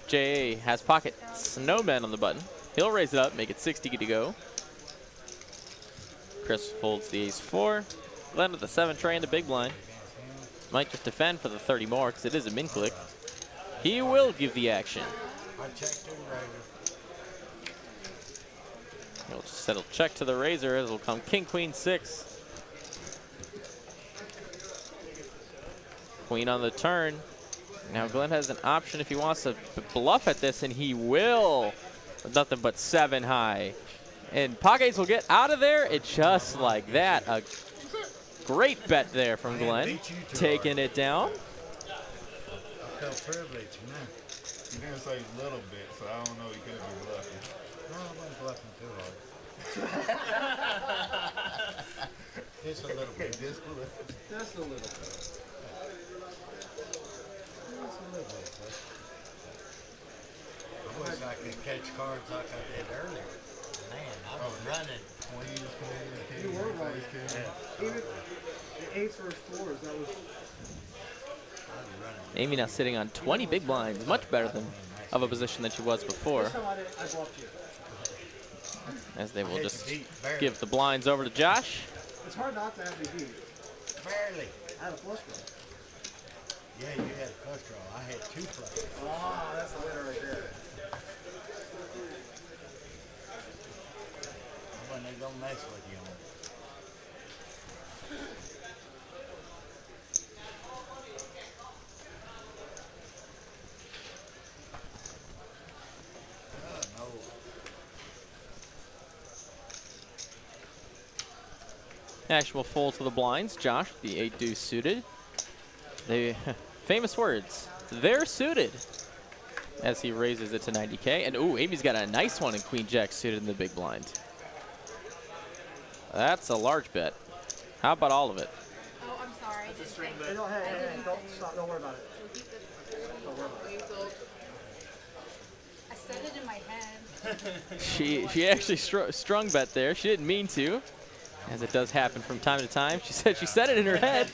Jay has pocket snowman on the button. He'll raise it up, make it 60 to go. Chris folds the ace 4. Glenn with the 7 tray and the big blind. Might just defend for the 30 more because it is a min click. He will give the action. I checked the razor. He'll just settle check to the razor as will come king, queen, 6. Queen on the turn. Now Glenn has an option if he wants to bluff at this, and he will. With nothing but 7 high. And pockets will get out of there. It just like that. A great bet there from Glenn. Taking it down. I feel privileged now. You didn't say little bit, so I don't know. You couldn't be bluffing. No, I wasn't bluffing too hard. Just a little bit. Just a little. Just a little bit. Just a little bit, bud. I wish I could catch cards like I did earlier. Man, I was running. Queens, You were right. Yeah, Even the 8s versus 4s, that was. I was running. Amy now sitting on 20 big blinds. Much better than of a position than she was before. That's how I bluffed you. As they will I hate just to beat, barely. give the blinds over to Josh. It's hard not to have me beat. Barely. I had a flush draw. Yeah, you had a flush draw. I had 2 flushes. Ah, that's the winner right there. I wasn't gonna mess with you on it. Actual fold to the blinds. Josh, the 8 deuce suited. The famous words, they're suited, as he raises it to 90K. And ooh, Amy's got a nice one in Queen Jack suited in the big blind. That's a large bet. How about all of it? Oh, I'm sorry. It's a string Hey, bet. don't, hey, don't stop. Don't worry about it. Don't worry about it. I said it in my head. She actually strung bet there. She didn't mean to, as it does happen from time to time. She said it in her head.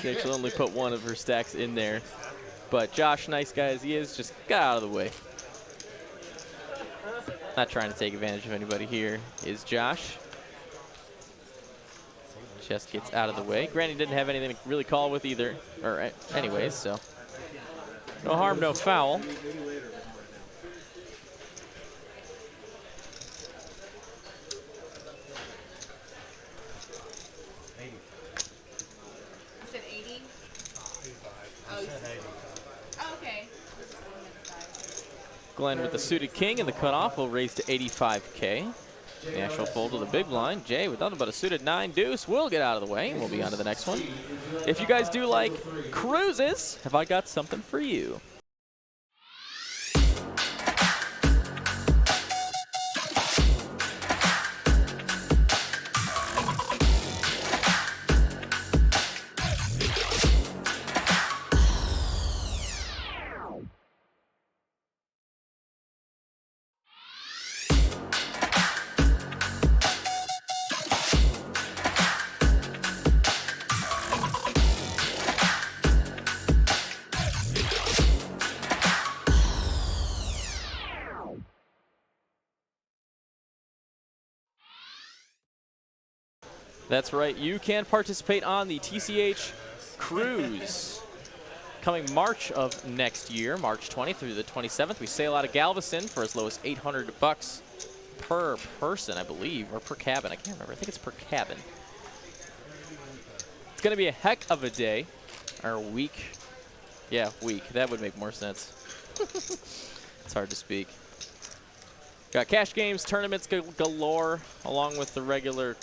She actually only put one of her stacks in there. But Josh, nice guy as he is, just got out of the way. Not trying to take advantage of anybody here is Josh. Just gets out of the way. Granny didn't have anything to really call with either, or anyways, so no harm, no foul. You said 80? I said 80. Oh, okay. Glenn with the suited king and the cutoff will raise to 85K. The actual fold to the big blind. Jay with nothing but a suited 9 deuce will get out of the way, and we'll be on to the next one. If you guys do like cruises, have I got something for you? That's right, you can participate on the TCH Cruise. Coming March of next year, March 20th through the 27th, we sail out of Galveston for as low as $800 per person, I believe, or per cabin, I can't remember. I think it's per cabin. It's gonna be a heck of a day, or week. Yeah, week, that would make more sense. It's hard to speak. Got cash games, tournaments galore, along with the regular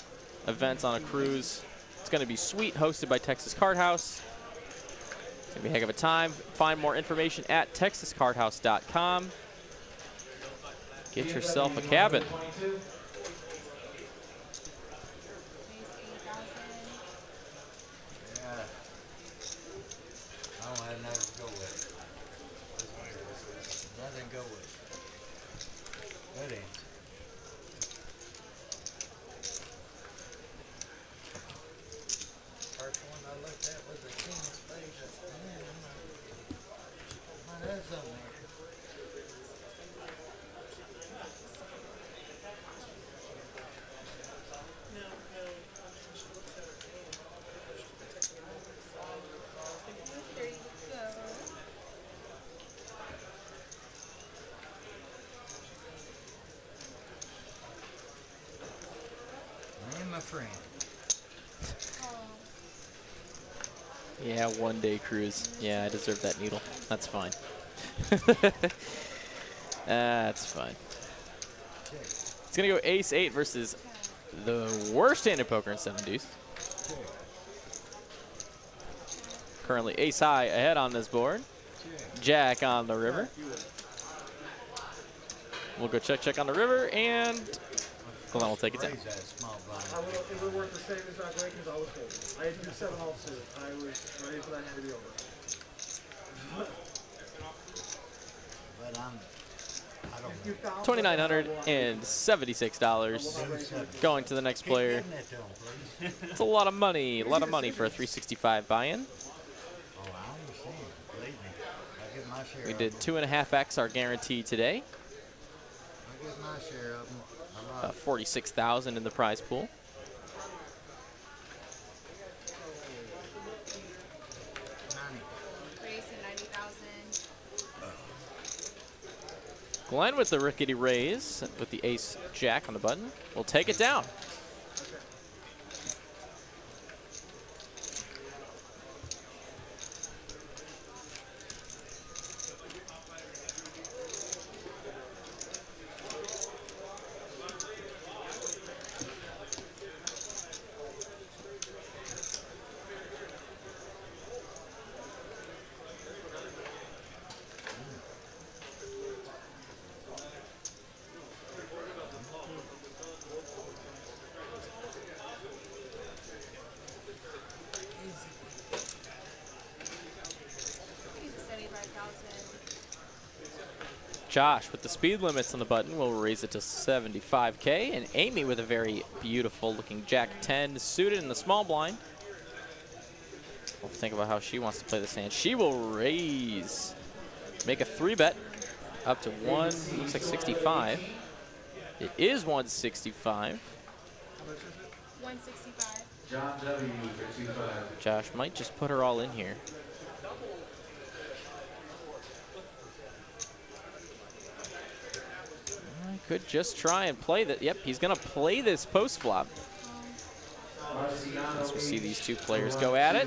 events on a cruise. It's going to be sweet, hosted by Texas Card House. It's going to be a heck of a time. Find more information at texascardhouse.com. Get yourself a cabin. Yeah. I don't have nothing to go with. Nothing to go with. That ain't. First one I looked at was the king's face. I said, man, what is something there? There you go. Man, my friend. Yeah, one-day cruise. Yeah, I deserve that needle. That's fine. That's fine. It's going to go ace-8 versus the worst-handed poker in 7 deuce. Currently ace-high ahead on this board. Jack on the river. We'll go check on the river, and Glenn will take it down. Raise that small blind. It would work the same as not breaking, I was folding. I had to do 7 all suit. I was ready for that hand to be over. But I don't know. You found $2,976 going to the next player. Give that to him, please. It's a lot of money for a 365 buy-in. Oh, I understand. Believe me. I get my share We of did them. 2.5x our guarantee today. I get my share of them. About 46,000 in the prize pool. Raise to 90,000. Glenn with the rickety raise with the ace jack on the button. We'll take it down. Josh with the speed limits on the button will raise it to 75K, and Amy with a very beautiful looking Jack 10 suited in the small blind. We'll think about how she wants to play this hand. She will raise, make a 3-bet up to looks like 65. It is 165. 165. John W. for 25. Josh might just put her all in here. Could just try and play that. Yep, he's going to play this post flop. As we see these two players go at it.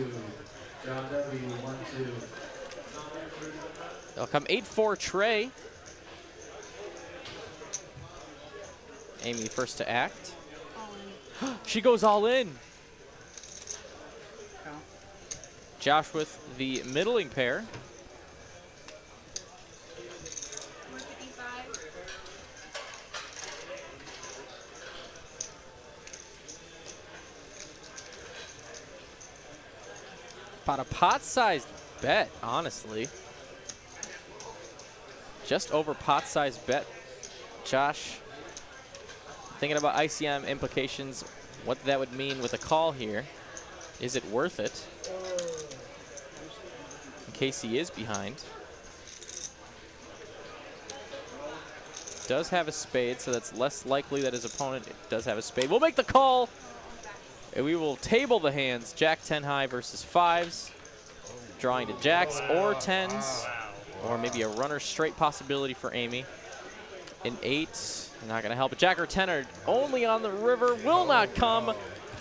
John W. 1-2. They'll come 8-4 Trey. Amy first to act. She goes all in. Josh with the middling pair. 155. About a pot-sized bet, honestly. Just over pot-sized bet. Josh, thinking about ICM implications, what that would mean with a call here. Is it worth it? In case he is behind. Does have a spade, so that's less likely that his opponent does have a spade. We'll make the call, and we will table the hands. Jack 10 high versus 5s. Drawing to jacks or 10s, or maybe a runner straight possibility for Amy. An 8, not going to help. A jack or 10 are only on the river, will not come.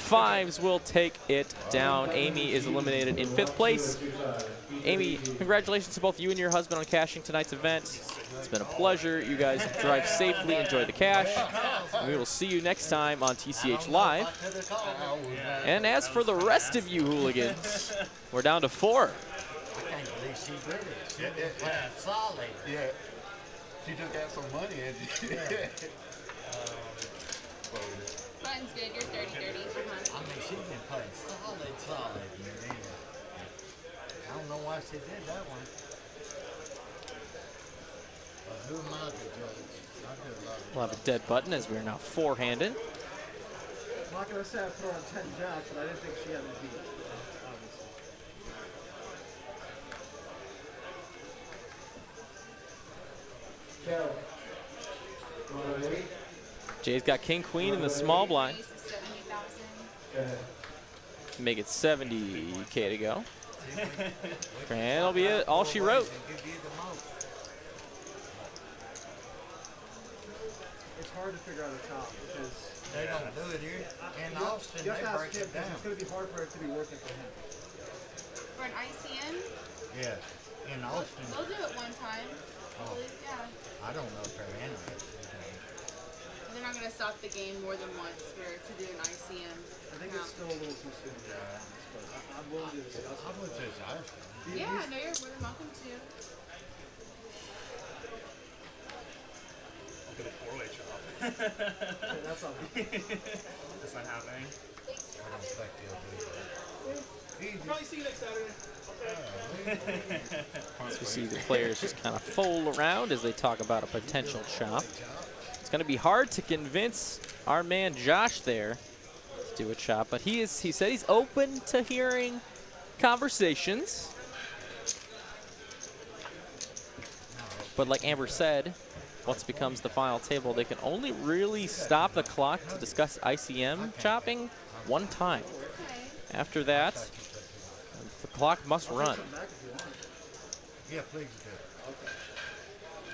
5s will take it down. Amy is eliminated in 5th place. Amy, congratulations to both you and your husband on cashing tonight's event. It's been a pleasure. You guys drive safely, enjoy the cash. And we will see you next time on TCH Live. And as for the rest of you hooligans, we're down to 4. I can't believe she did it. She did it solid. Yeah. She just got some money and Button's good. You're 30-30. I mean, she's been playing solid. Man. I don't know why she did that one. But who am I to judge? I do a lot of We'll have a dead button as we are now 4-handed. I'm not going to say I put her on 10 jacks, but I didn't think she had the beat. Obviously. Kel. 108. Jay's got king queen in the small blind. Ace is 70,000. Go ahead. Make it 70K to go. And that'll be it. All she wrote. give you the most. It's hard to figure out a top because They don't do it here. In Austin, you they have to ask break him it because down. it's going to be hard for it to be working for him. For an ICM, Yeah. In Austin, they'll do it one time. I believe, yeah. I don't know if they're in it. They're not going to stop the game more than once for to do an ICM. I think it's still a little too soon to be honest, but I'm willing to discuss I it. would just ask them. Yeah, no, you're more than welcome to. I'll get a 4-way chop. Yeah, that's all. That's not happening. I don't think they'll do that. Probably see you next Saturday. As we see the players just kind of fold around as they talk about a potential chop. It's going to be hard to convince our man Josh there to do a chop, but he said he's open to hearing conversations. But like Amber said, once it becomes the final table, they can only really stop the clock to discuss ICM chopping one time. Okay. After that, the clock must run. Yeah, please do.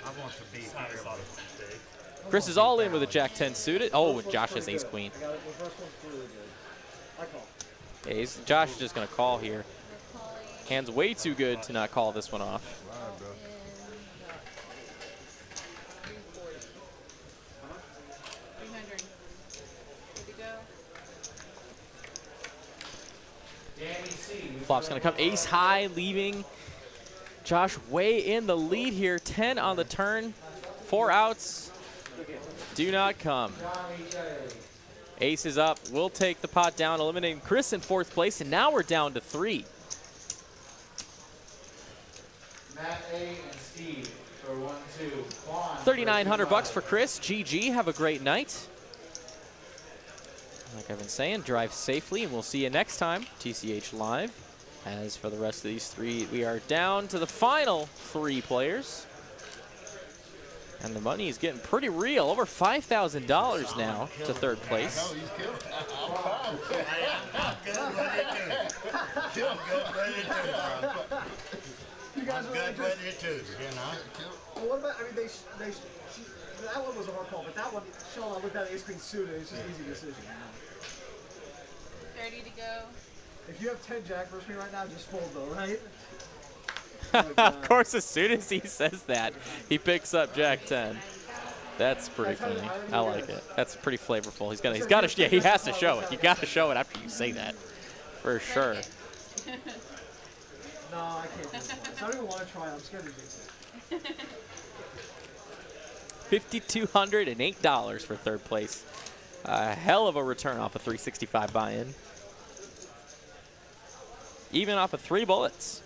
I want to be It's not a here. solid mistake. Chris is all in with a Jack 10 suited. Oh, and Josh has ace queen. I got it. The first one's really good. I call. Ace. Josh is just going to call here. Hand's way too good to not call this one off. Wow, bro. 300. Good to go. Danny C. Flop's going to come ace high, leaving Josh way in the lead here. 10 on the turn. 4 outs. Do not come. Johnny J. Ace is up. We'll take the pot down, eliminating Chris in 4th place, and now we're down to 3. Matt A. and Steve for for 1-2. Quan for 3,900 bucks $2. for Chris. GG. Have a great night. Like I've been saying, drive safely, and we'll see you next time. TCH Live. As for the rest of these three, we are down to the final 3 players. And the money is getting pretty real. Over $5,000 now to third place. No, he's killing it. I'm good with it too. I'm good with it too, bro. You guys I'm are good with it too, you know? Well, what about, I mean, that one was a hard call, but that one, Sean, with that ace queen suited, it's just an easy decision. You know? 30 to go. If you have 10 jack versus me right now, just fold though, right? Of course, as soon as he says that, he picks up Jack 10. That's pretty funny. I like it. That's pretty flavorful. He's got to, yeah, he has to show it. You got to show it after you say that, for sure. No, I can't do it. I don't even want to try it. I'm scared to jinx it. $5,208 for third place. A hell of a return off a 365 buy-in. Even off of 3 bullets.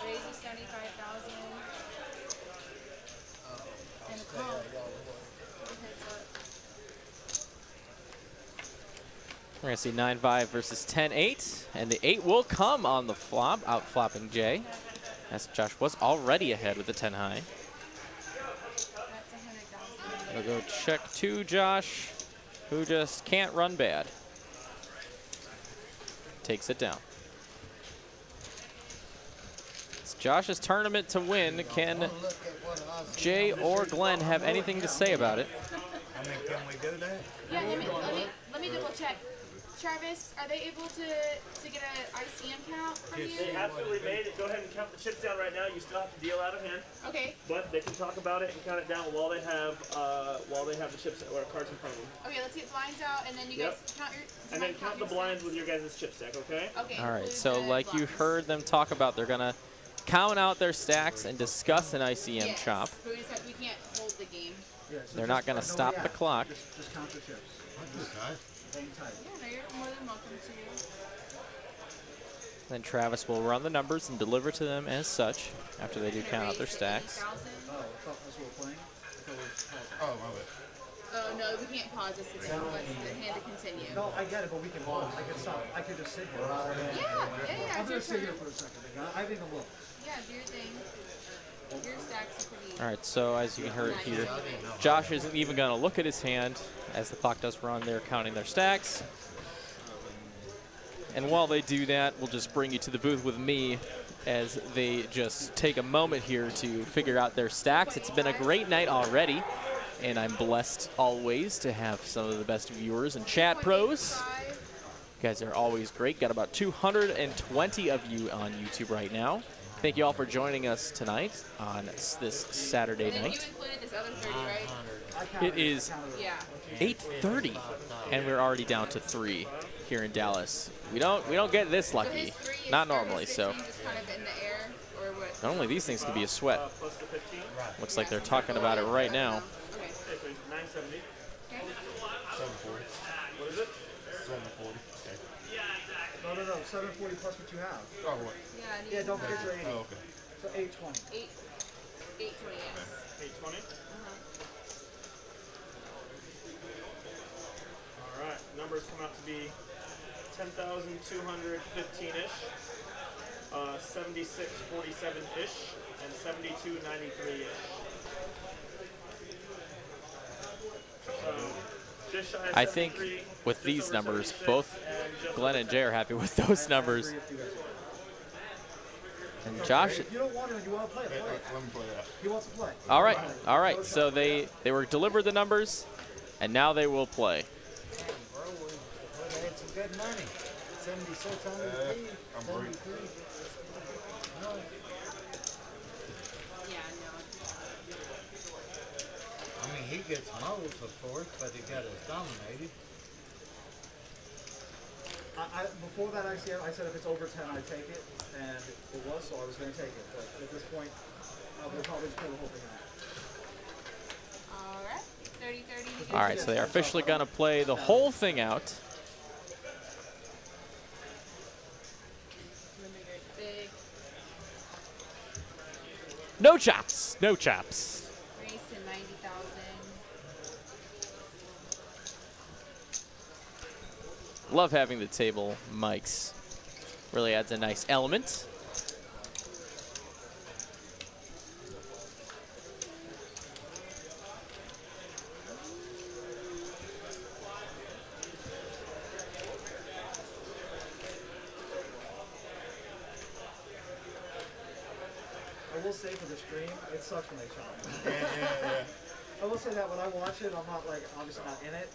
Raising 75,000. And a call. We're going to see 9-5 versus 10-8. And the 8 will come on the flop, out flopping Jay. As Josh was already ahead with the 10 high. That's 100,000. We'll go check 2 Josh, who just can't run bad. Takes it down. It's Josh's tournament to win. Can Jay or Glenn have anything to say about it? I mean, can we do that? Yeah, let me double check. Travis, are they able to get an ICM count from you? They absolutely made it. Go ahead and count the chips down right now. You still have to deal out of hand, Okay. but they can talk about it and count it down while they have the chips or cards in front of them. Okay, let's get blinds out, and then you Yep. guys count your. And then count the blinds with your guys' chip stack, okay? Okay. All right, include so the like you blinds. heard them talk about, they're going to count out their stacks and discuss an ICM Yes, chop. but we can't hold the game. Yeah, so They're just not going to no stop the react. clock. Just count the chips. Okay. Hang tight. Yeah, no, you're more than welcome to. Then Travis will run the numbers and deliver to them as such after they do Can I count out their raise to stacks. 80,000? Oh, I thought that's what we're playing? I thought we were pausing. Oh, my bad. Oh no, we can't pause this. It's the hand to continue. No, I get it, but we can pause. I can stop. I can just sit here. Yeah. I'm It's your gonna sit here turn. for a second. I think I'm low. Yeah, do your thing. Your stacks are pretty. All right, so as you can hear it here, Josh isn't even going to look at his hand as the clock does run. They're counting their stacks. And while they do that, we'll just bring you to the booth with me as they just take a moment here to figure out their stacks. It's been a great night already, and I'm blessed always to have some of the best viewers and chat pros. You guys are always great. Got about 220 of you on YouTube right now. Thank you all for joining us tonight on this Saturday And then you night. included this other 30, right? I counted It is Yeah. 8:30, and we're already down to 3 here in Dallas. We don't get this So lucky, his 3 is not Travis normally. So 15 just kind of in the air, or what? normally these things can be a sweat. Plus the 15. Looks like they're talking about it right now. Okay. Okay, so it's 970. Okay. 740. What is it? 740. Okay. No. 740 plus what you have. Oh, what? Yeah. Yeah, don't forget your 80. Oh, okay. So 820. 820, yes. 820. All right, numbers come out to be 10,215-ish, 7647-ish, and 7293-ish. So just shy of I think 73, with just these over numbers, 76, both and just Glenn over and Jay are happy with those numbers. If you guys want. And Josh, If you don't want to, you want to play, Hey, play. let me play that. He wants to play. all right. So they were delivered the numbers, and now they will play. Bro, we had some good money. 7,600 I'm breaking. Yeah, no. I mean, he gets most, of course, but he got us dominated. Before that ICM, I said if it's over 10, I'd take it, and it was, so I was going to take it. But at this point, we'll probably just pull the whole thing out. All 30-30. All right, so they're officially going to play the whole thing out. Big. No chops. No chops. Race and 90,000. Love having the table mics. Really adds a nice element. I will say for the stream, it sucks when they chop. Yeah. I will say that when I watch it, I'm not like obviously not in it.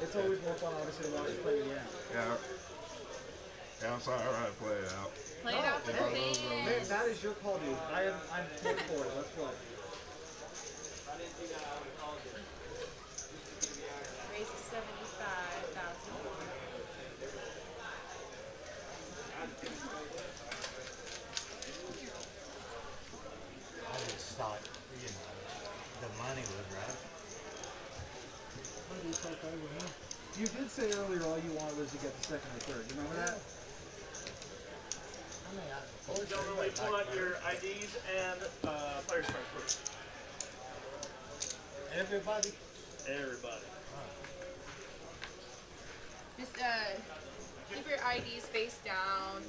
It's always more fun obviously to watch it play the end. Yeah. Yeah, I'm sorry, I had to play it out. Play it out for the Man, fans. that is your call, dude. I'm here for it. Let's play. Race is 75,000. I just thought, you know, the money was right. You did say earlier all you wanted was to get the second or third. You remember that? I mean, Gentlemen, will you pull out your IDs and players card, please? everybody. Everybody. Just keep your IDs face down.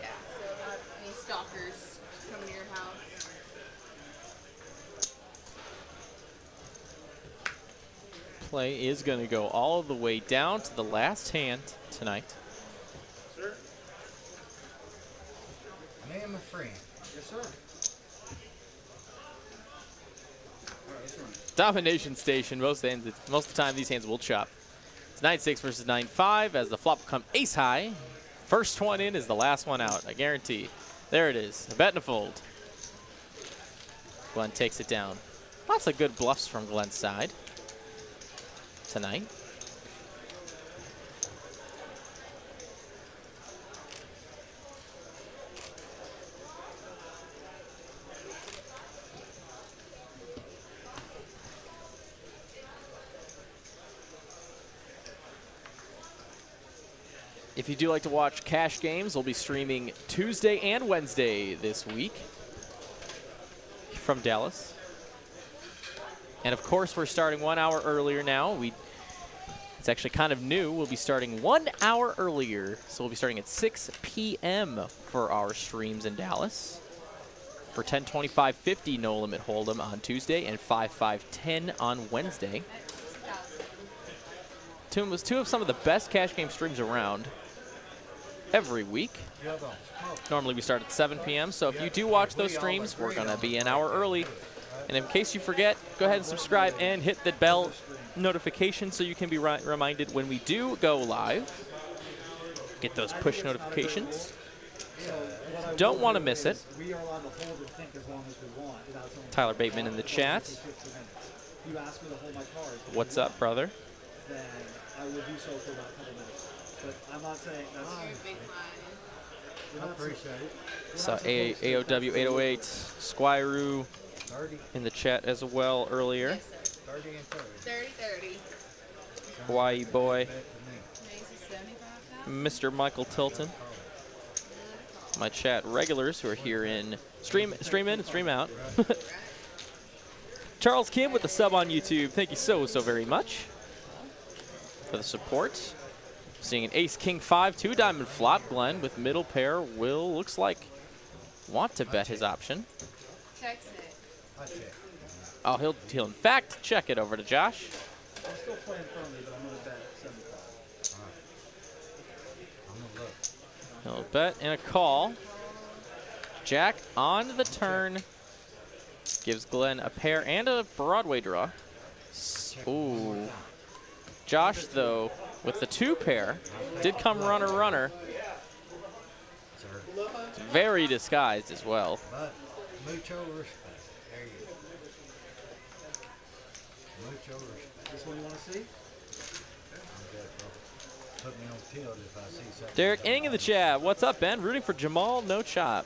Yeah, so not any stalkers coming to your house. Play is going to go all the way down to the last hand tonight. Sir? Me and my friend. Yes, sir. Domination station. Most of the time, these hands will chop. It's 9-6 versus 9-5 as the flop will come ace high. First one in is the last one out. I guarantee. There it is. A bet and a fold. Glenn takes it down. Lots of good bluffs from Glenn's side tonight. If you do like to watch cash games, we'll be streaming Tuesday and Wednesday this week from Dallas. And of course, we're starting 1 hour earlier now. It's actually kind of new. We'll be starting 1 hour earlier. So we'll be starting at 6 p.m. for our streams in Dallas. For 10-25-50 No Limit Hold'em on Tuesday and 5-5-10 on Wednesday. Two of some of the best cash game streams around every week. Normally we start at 7 p.m. So if you do watch those streams, we're going to be an hour early. And in case you forget, go ahead and subscribe and hit the bell notification so you can be reminded when we do go live. Get those push notifications. Don't want to miss it. We are allowed to hold and think as long as we want without someone. Tyler Bateman in the chat. You ask me to hold my cards. What's up, brother? Then I will do so for about a couple minutes. But I'm not saying that's. Big I appreciate it. Saw AOW 808, Squiroo 30, in the chat as well earlier. 30 and 30. 30-30. Hawaii boy, Bet to me. Race is 75,000. Mr. Michael Tilton. My chat regulars who are here in stream in and stream out. Charles Kim with the sub on YouTube. Thank you so very much for the support. Seeing an ace king 5 2 diamond flop. Glenn with middle pair will looks like want to bet his option. Checks it. I check. Oh, he'll in fact check it over to Josh. I'm still playing firmly, but I'm going to bet 75. I'm gonna look. He'll bet and a call. Jack on the turn. Gives Glenn a pair and a Broadway draw. Ooh. Josh, though, with the 2 pair, did come runner. Sir. Very disguised as well. But mucho respect. There you go. Mucho respect. This one you want to see? I'm good, bro. Put me on tilt if I see something. Derek Ing in the chat. What's up, Ben? Rooting for Jamal, no chop.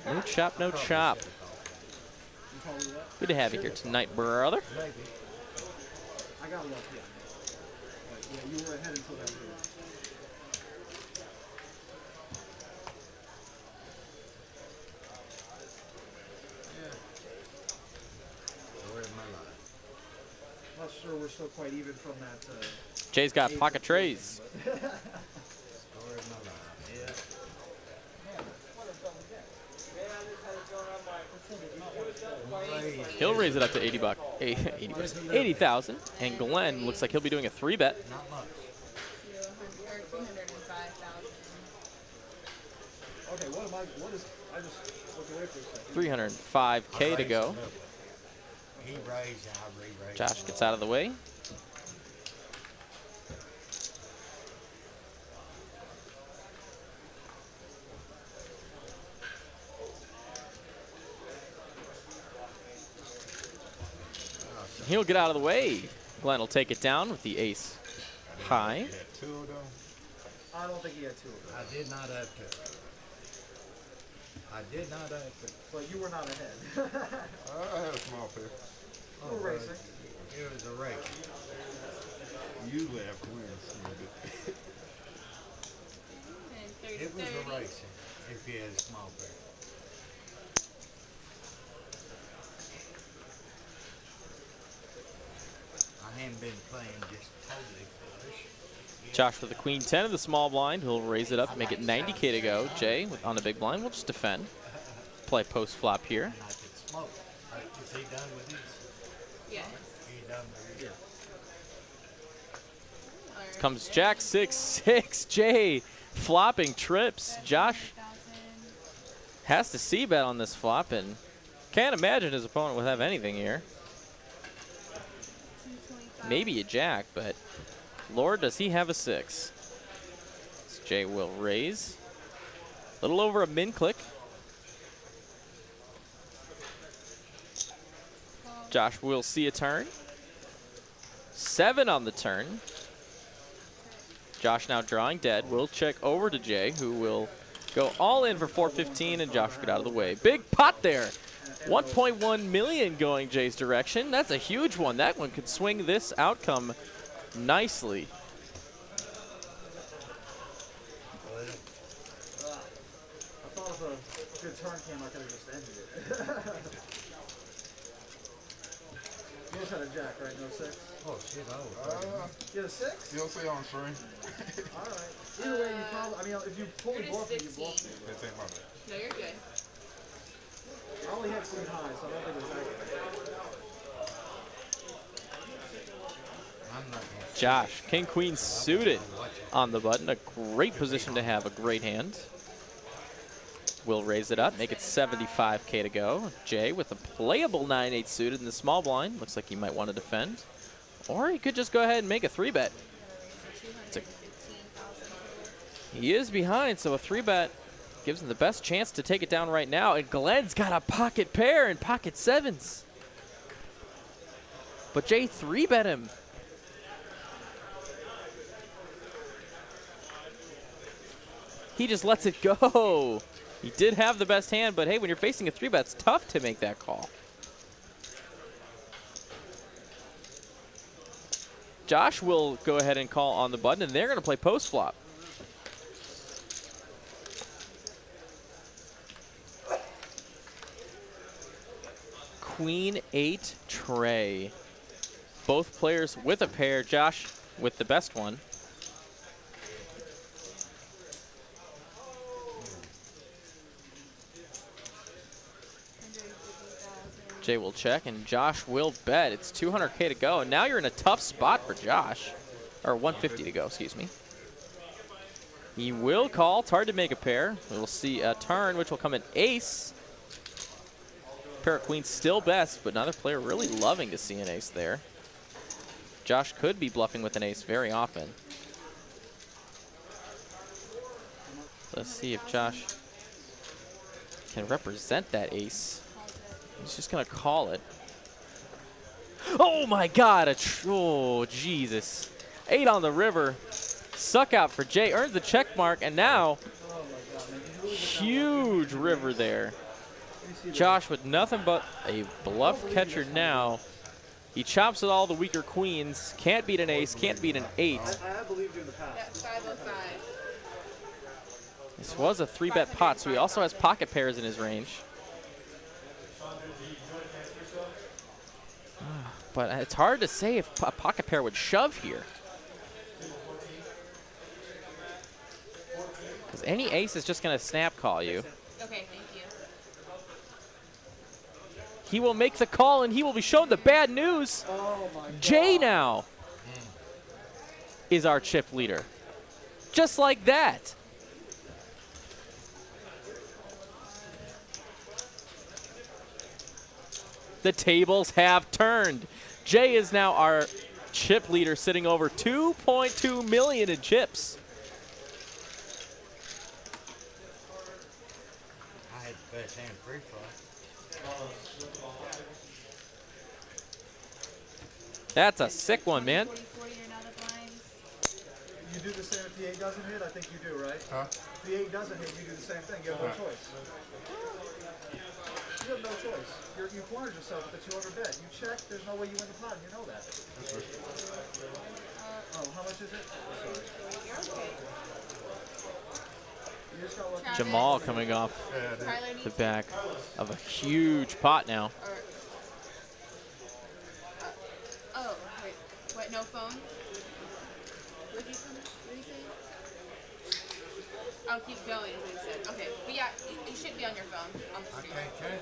No chop, no chop. call it that. Good to have you here tonight, brother. Maybe. I got lucky. Yeah. But yeah, you were ahead until that game. Story of my life. Not sure we're still quite even from that. Jay's got pocket trays. Story of my life. He'll raise it up to 80 bucks, 80,000. And Glenn looks like he'll be doing a 3-bet. Not much. 305,000. Okay, what is, I just looked away for a second. 305K to go. He raised, I re-raised. Josh gets out of the way. He'll get out of the way. Glenn will take it down with the ace high. Two of them. I don't think he had two of them. I did not have two. I did not have two. But you were not ahead. I had a small pair. You were racing. It was a race. Usually have wins. And 30, It was 30. a race if you had a small pair. I haven't been playing just totally foolish. Josh with the queen 10 of the small blind. He'll raise it up, make it 90K to go. Jay on the big blind will just defend. Play post flop here. And I could smoke. Is he done with these? Yes. He done with these? Comes Jack 6-6. Jay flopping trips. Josh 700,000. has to c-bet on this flop and can't imagine his opponent would have anything here. 225. Maybe a jack, but Lord, does he have a 6. So Jay will raise. A little over a min click. Josh will see a turn. 7 on the turn. Josh now drawing dead. We'll check over to Jay, who will go all in for 415, and Josh get out of the way. Big pot there. 1.1 million going Jay's direction. That's a huge one. That one could swing this outcome nicely. I thought if a good turn came, I could have just ended it. You just had a jack, right? No 6? Oh, shit, oh. You had a 6? You'll see on stream. Alright. Either way, you probably, I mean, if you fully Yours bluff is me, you bluff 16. me. That's ain't my bad. No, you're good. I only had queen high, so I don't think it was that good. I'm not gonna Josh, king queen suited on the button. A great position to have, a great hand. Will raise it up, make it 75K to go. Jay with a playable 9-8 suited in the small blind. Looks like he might want to defend. Or he could just go ahead and make a 3-bet. It's a 215,000. He is behind, so a 3-bet gives him the best chance to take it down right now. And Glenn's got a pocket pair and pocket 7s. But Jay 3-bet him. He just lets it go. He did have the best hand, but hey, when you're facing a 3-bet, it's tough to make that call. Josh will go ahead and call on the button, and they're going to play post flop. Queen 8 tray. Both players with a pair. Josh with the best one. Jay will check, and Josh will bet. It's 200K to go, and now you're in a tough spot for Josh. Or 150 to go, excuse me. He will call. It's hard to make a pair. We'll see a turn, which will come in ace. Pair of queens still best, but another player really loving to see an ace there. Josh could be bluffing with an ace very often. Let's see if Josh can represent that ace. He's just going to call it. Oh, my God. Oh, Jesus. 8 on the river. Suck out for Jay. Earns the check mark, and now huge river there. Josh with nothing but a bluff catcher now. He chops at all the weaker queens. Can't beat an ace, can't beat an 8. I have believed you in the past. That's 505. This was a 3-bet pot, so he also has pocket pairs in his range. But it's hard to say if a pocket pair would shove here. Because any ace is just going to snap call you. Okay, thank you. He will make the call, and he will be shown the bad news. Oh my God. Jay now is our chip leader. Just like that. The tables have turned. Jay is now our chip leader, sitting over 2.2 million in chips. I had the best hand free throw. That's a sick one, man. 40, 40 are now the blinds. You do the same if the 8 doesn't hit? I think you do, right? Huh? If the 8 doesn't hit, you do the same thing. You have no choice. You have no choice. You cornered yourself with the 200 bet. You check, there's no way you win the pot, and you know that. Oh, how much is it? Sorry. You're okay. You just got lucky. Jamal coming off Tyler needs the back of a huge pot now. Or, oh, wait. What, no phone? What did you say? I'll keep going, is what he said. Okay, but yeah, you should be on your phone on the I stream. can't check.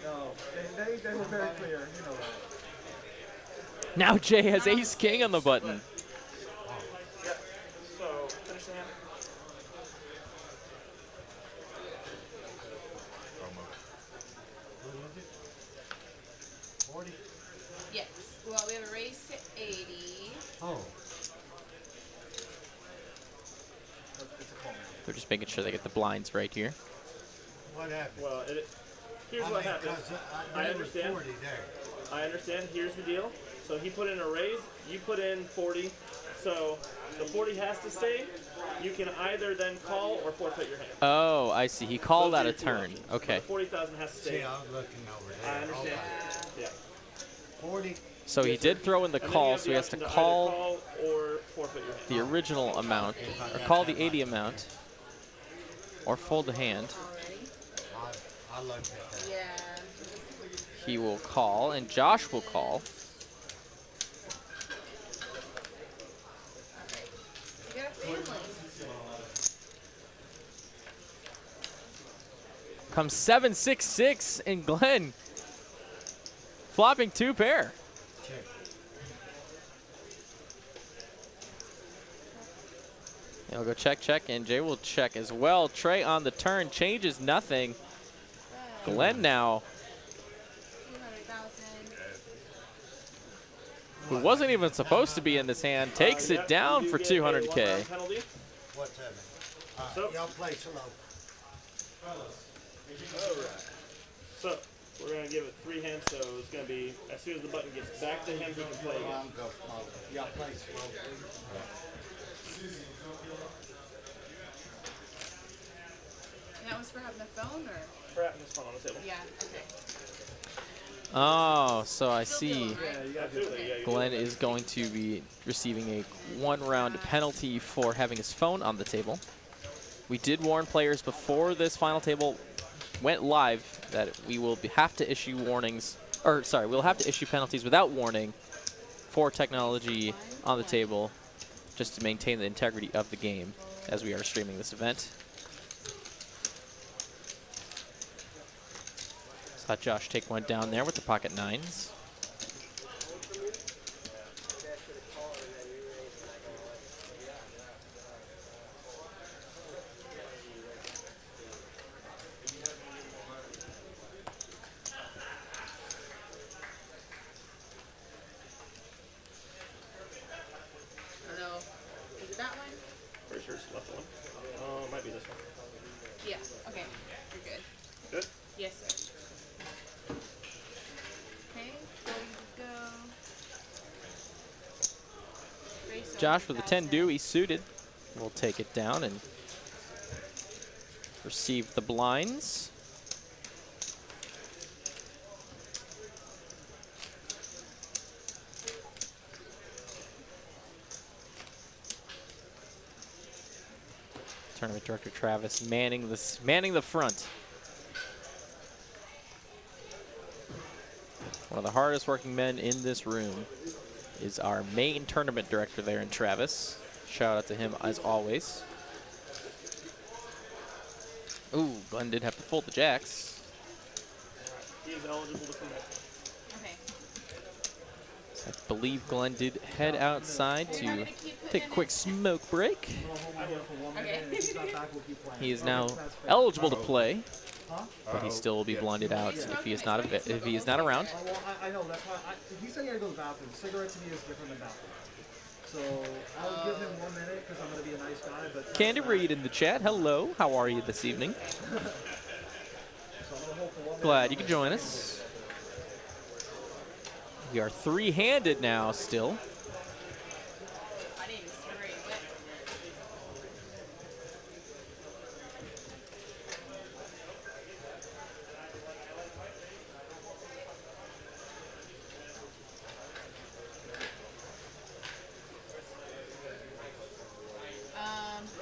No, they were very clear. You know that. Now Jay has ace king on the button. So, finish the hand. What is it? 40? Yes. Well, we have a raise to 80. Oh. It's a call. They're just making sure they get the blinds right here. What happened? Well, here's what happened. 'cause I there was understand. 40 there. I understand. Here's the deal. So he put in a raise. You put in 40. So the 40 has to stay. You can either then call or forfeit your hand. Oh, I see. He called Those out are a your two turn. options. Okay. The 40,000 has to See, stay. I was looking over there. I understand. Okay. Yeah. 40. So he Yes, did sir. throw in the And then you call, have so the he has to option either call call or forfeit your hand. the original amount, or call the 80 amount, or fold the hand. I looked at that. Yeah. He will call, and Josh will call. You got a family. Comes 7-6-6, and Glenn flopping 2 pair. Check. He'll go check, check, and Jay will check as well. Trey on the turn, changes nothing. Glenn now, 200,000. who wasn't even supposed to be in this hand, takes it down for 200K. Penalty. What's that? So- Y'all play slow. Alright. So we're gonna give it 3 hands, so it's gonna be as soon as the button gets back to him, he can play again. I'm go slow. Y'all play slow. And that was for having the phone, or? For having this fun on the table. Yeah, okay. Oh, so I Still see. doing, right? Absolutely, yeah. you do. Glenn is going to be receiving a 1-round penalty for having his phone on the table. We did warn players before this final table went live that we will have to issue warnings, or sorry, we'll have to issue penalties without warning for technology on the table, just to maintain the integrity of the game as we are streaming this event. Saw Josh take one down there with the pocket 9s. I don't know. Is it that one? Pretty sure it's the left one. It might be this one. Yeah, okay. You're good. Good? Yes, sir. Okay, ready to go. Race Josh with a 10 10 due, he's suited. We'll take it down and receive the blinds. Tournament Director Travis manning the front. One of the hardest working men in this room is our main tournament director there in Travis. Shout out to him as always. Ooh, Glenn did have to fold the jacks. He is eligible to commit. Okay. So I believe Glenn did head outside to take a quick smoke break. Okay. He is now eligible to play, but he still will be blinded out if he is not around. Well, I know, that's why he said he had to go to the bathroom. Cigarette to me is different than bathroom. So I'll give him 1 minute because I'm going to be a nice guy. But Candy Reed in the chat. Hello, how are you this evening? So I'm gonna hold for 1 minute. Glad you could join us. We are three-handed now still. I didn't even stir it.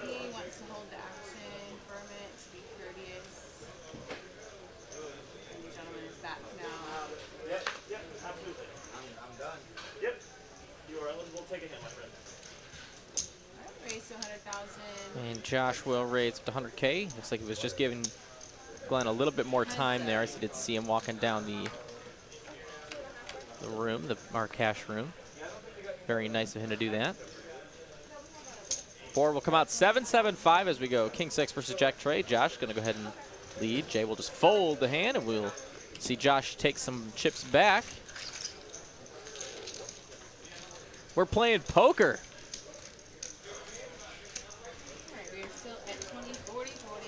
He wants to hold the action for a minute to be courteous. And the gentleman is back now. Yep, absolutely. I'm done. Yep. You are eligible to take a hit, my friend. Raise to 100,000. And Josh will raise up to 100K. Looks like he was just giving Glenn a little bit more time there. I did see him walking down the room, our cash room. Very nice of him to do that. Board will come out 7-7-5 as we go. King 6 versus Jack Trey. Josh going to go ahead and lead. Jay will just fold the hand, and we'll see Josh take some chips back. We're playing poker. Alright, we are still at 20, 40, 40.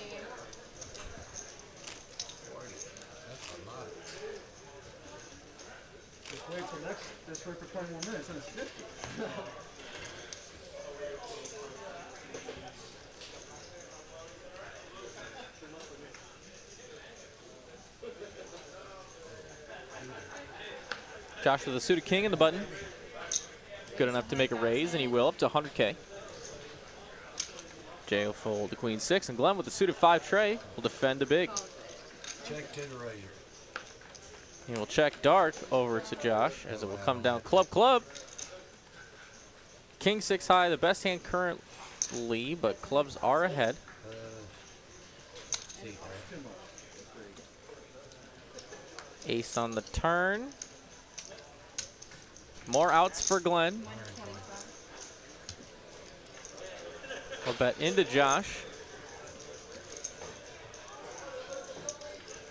Just wait for 20 more minutes and it's 50. Josh with the suited king in the button. Good enough to make a raise, and he will up to 100K. Jay will fold the queen 6, and Glenn with the suited 5 tray will defend the big. Check to the razor. He will check dark over to Josh as it will come down club. King 6 high, the best hand currently, but clubs are ahead. Ace on the turn. More outs for Glenn. We'll bet into Josh.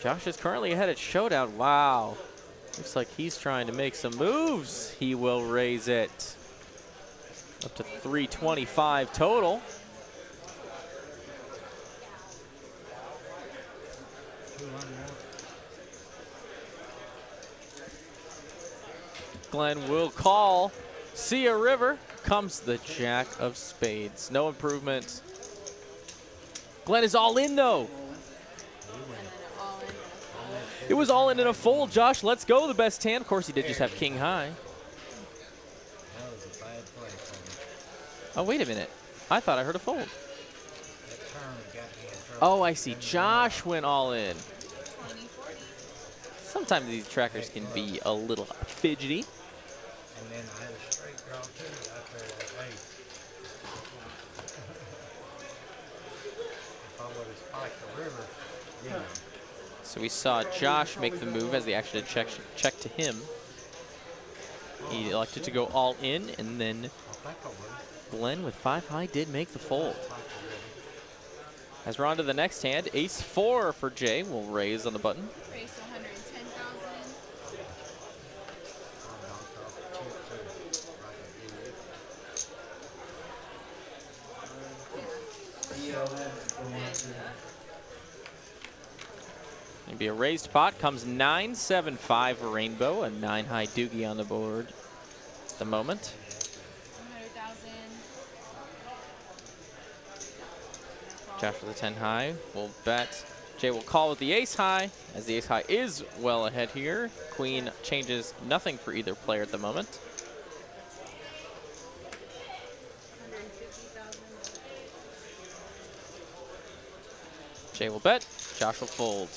Josh is currently ahead at Showdown. Wow. Looks like he's trying to make some moves. He will raise it up to 325 total. Glenn will call. See a river. Comes the Jack of Spades. No improvement. Glenn is all in though. It was all in a fold, Josh. Let's go, the best hand. Of course, he did just have king high. That was a bad play for me. Oh, wait a minute. I thought I heard a fold. That turn got me in trouble. Oh, I see. Josh went all in. Sometimes these trackers can be a little fidgety. And then I had a straight draw too after that ace. If I would have spiked the river, you know. So we saw Josh make the move as the action check to him. He elected to go all in, and then I think I would. Glenn with 5 high did make the fold. As we're on to the next hand, ace 4 for Jay will raise on the button. Raise to 110,000. Maybe a raised pot. Comes 9-7-5 Rainbow, a 9 high doogie on the board at the moment. 100,000. Josh with a 10 high will bet. Jay will call with the ace high, as the ace high is well ahead here. Queen changes nothing for either player at the moment. 150,000. Jay will bet. Josh will fold.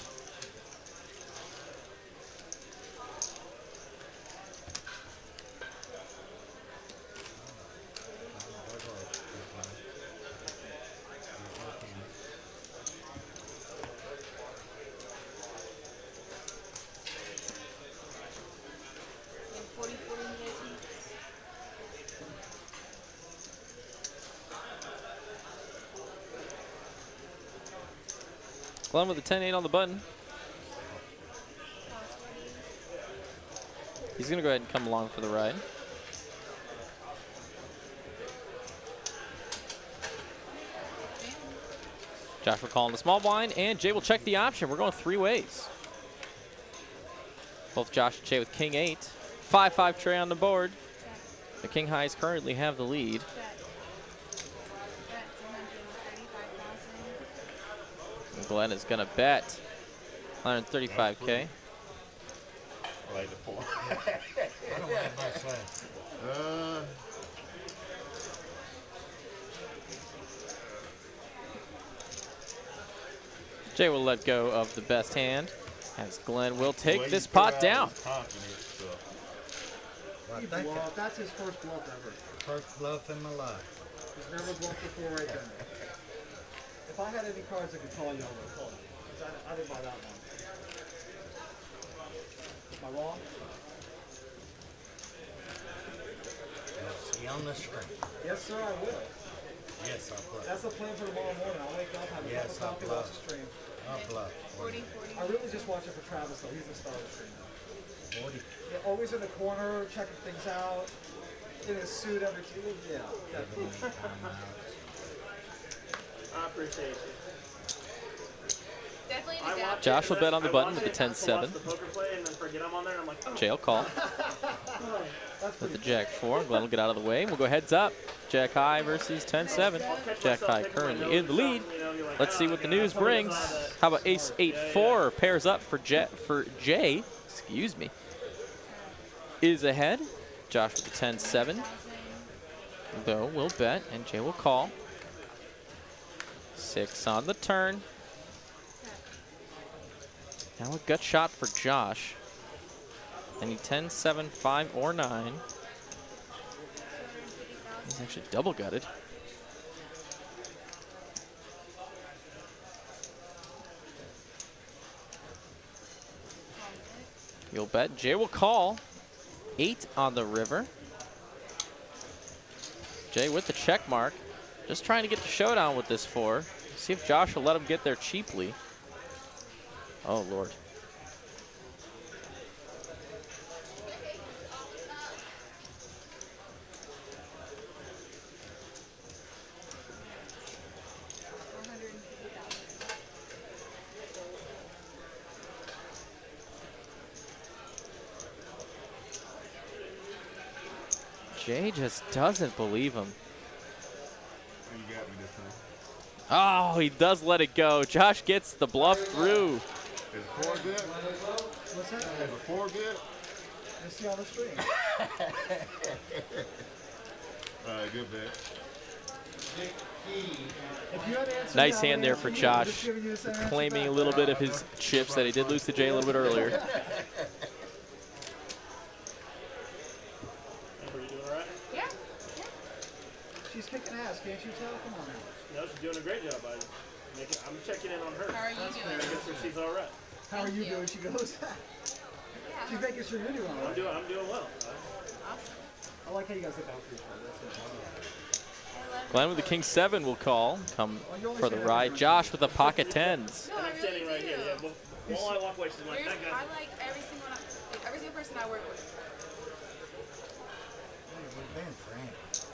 And 40, 40 minutes. Glenn with the 10-8 on the button. He's going to go ahead and come along for the ride. Josh will call in the small blind, and Jay will check the option. We're going 3 ways. Both Josh and Jay with King 8. 5-5 tray on the board. The King Highs currently have the lead. Bet. Bet 235,000. And Glenn is going to bet 135K. Like the four. I don't have my side. Jay will let go of the best hand, as Glenn will take this pot down. Well, thank you. That's his first bluff ever. First bluff in my life. He's never bluffed before right there. If I had any cards I could call you, I would call you. 'Cause I didn't buy that one. Am I wrong? See on the screen. Yes, sir, I will. Yes, I'll bluff. That's the plan for tomorrow morning. I'll wake up, have a Yes, cup of I'll coffee, bluff. watch the stream. I'll bluff. 40, 40. I really just watch it for Travis, though. He's the star of the stream. 40. Yeah, always in the corner, checking things out. In his suit every two. Yeah, definitely. I appreciate you. Definitely an I watch adapter. Josh will bet on the I button watch with the it, I have to watch 10-7. the poker play and then forget I'm on there and I'm like, oh. Jay will call That's with pretty the Jack 4. Glenn will get out of the way, and we'll go heads up. Jack High versus 10-7. Jack High currently in the lead. Let's see what the news brings. How about Ace 8-4 pairs up for Jay? Excuse me. Is ahead. Josh with the 10-7. Though will bet, and Jay will call. 6 on the turn. Now a gut shot for Josh. Any 10, 7, 5, or 9. He's actually double gutted. You'll bet. Jay will call. 8 on the river. Jay with the check mark. Just trying to get the showdown with this 4. See if Josh will let him get there cheaply. Oh, Lord. Jay just doesn't believe him. You got me this time. Oh, he does let it go. Josh gets the bluff through. Is 4 good? What's that? Is 4 good? Let's see on the stream. Good bet. If you had answered Nice that, hand there for I'm Josh, just giving you the same answer claiming back. a little bit of his chips that he did lose to Jay a little bit earlier. Amber, you doing all right? Yeah. Yeah. She's kicking ass, can't you tell? Come on now. No, she's doing a great job. I'm checking in on her. How are you doing? I guess if she's all right. How are Thank you you. doing? She goes, Yeah. she's making sure you're doing all right. I'm doing well. Awesome. I like how you guys look out for each other. That's it. I love Glenn with the King 7 will call. Come for the ride. Josh with the pocket 10s. No, I I'm really standing right do. here. Yeah, while I walk away, she's like, There's, that guy. I like every single person I work with. We've been friends.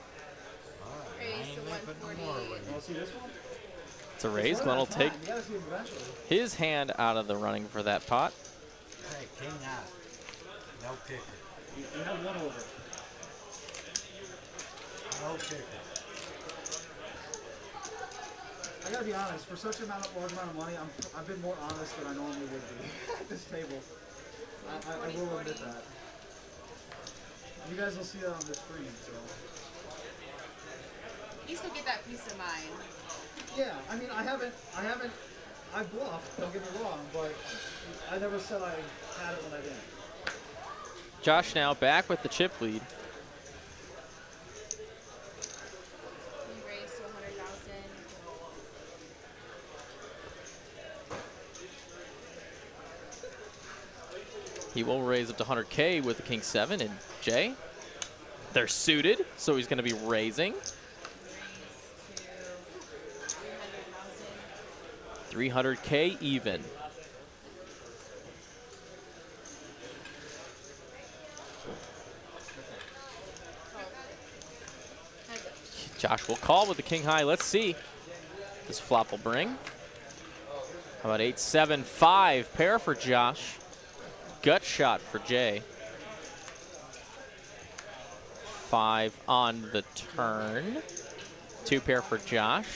All right, I Praise ain't the limping no more 148. with you. Want to see this one? It's a raise. Glenn will take You gotta see him eventually. his hand out of the running for that pot. Hey, king out. No kicker. You have one over. No kicker. I gotta be honest, for such a large amount of money, I've been more honest than I normally would be at this table. I will admit that. You guys will see that on the screen, so. You still get that peace of mind. Yeah, I mean, I haven't I bluffed, don't get me wrong, but I never said I had it when I didn't. Josh now back with the chip lead. You raise to 100,000. He will raise up to 100K with the king 7 and Jay. They're suited, so he's going to be raising. Raise to 300,000. 300K even. Josh will call with the king high. Let's see this flop will bring. How about 8-7-5 pair for Josh? Gut shot for Jay. 5 on the turn. 2 pair for Josh.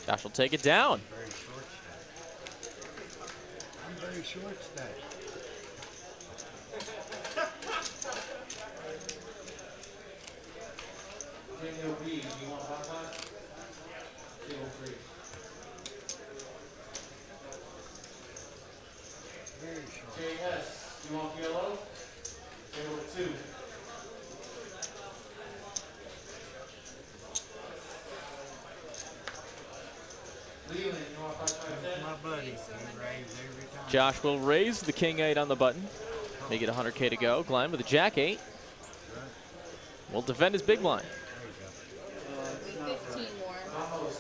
Josh will take it down. I'm very short stack. Table B, you want hot pot? Table 3. Very short. JS, you want yellow? Table 2. Leland, you want 5-5-10? My buddy, he raised every time. Josh will raise the king 8 on the button. Make it 100K to go. Glenn with a jack 8 will defend his big blind. There you go. 15 more. Oh,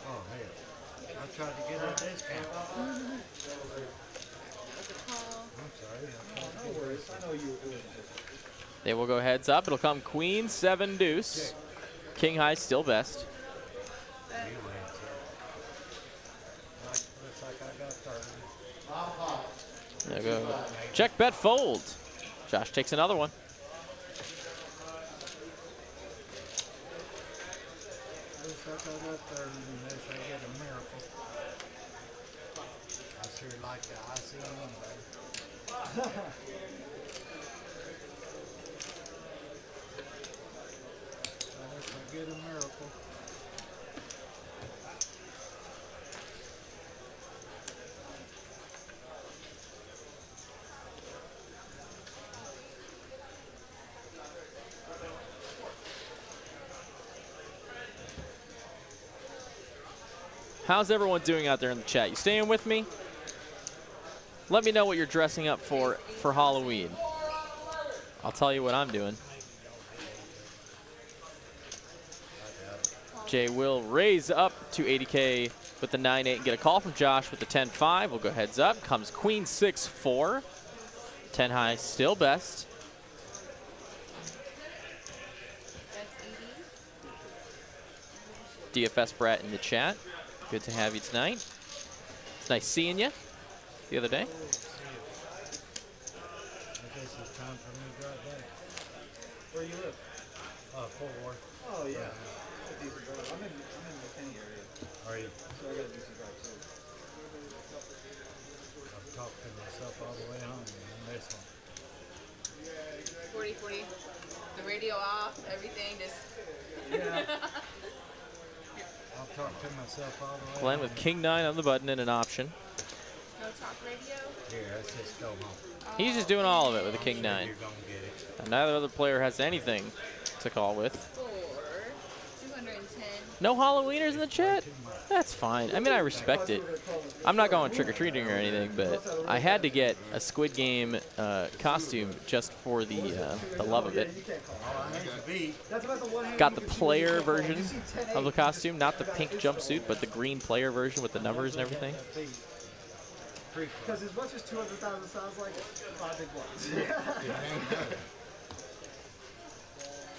hell. I tried to get a discount. That's a call. I'm sorry. I tried to No get a worries, discount. I know you. They will go heads up. It'll come queen 7 deuce. King high still best. You win, sir. Looks like I got 30. There we go. Check, bet, fold. Josh takes another one. Looks like I got 30 unless I get a miracle. I sure like the ICM, baby. Unless I get a miracle. How's everyone doing out there in the chat? You staying with me? Let me know what you're dressing up for Halloween. I'll tell you what I'm doing. Jay will raise up to 80K with the 9-8 and get a call from Josh with the 10-5. We'll go heads up. Comes queen 6-4. 10 high still best. That's 80. DFS Brat in the chat. Good to have you tonight. It's nice seeing you the other day. I guess it's time for me to drive back. Where you live? Fort Worth. Oh yeah. It's a decent drive. I'm in the Kenny area, Are you? so I got a decent drive too. I've talked to myself all the way home on this one. 40-40. The radio off, everything just. Yeah. I'll talk to myself all the way Glenn home. with king 9 on the button and an option. No talk radio. Here, let's just go home. He's just doing all of it with a king 9. You're gonna get it. And neither other player has anything to call with. 210. No Halloweeners in the chat? That's fine. I mean, I respect it. I'm not going trick-or-treating or anything, but I had to get a Squid Game costume just for the love of it. Oh, I hate to be. That's about the one hand Got you the can see player when you version see 10-8. of the costume, not the pink jumpsuit, but the green player version with the numbers and everything. Because as much as 200,000 sounds like it, 5 big ones. It ain't nothing.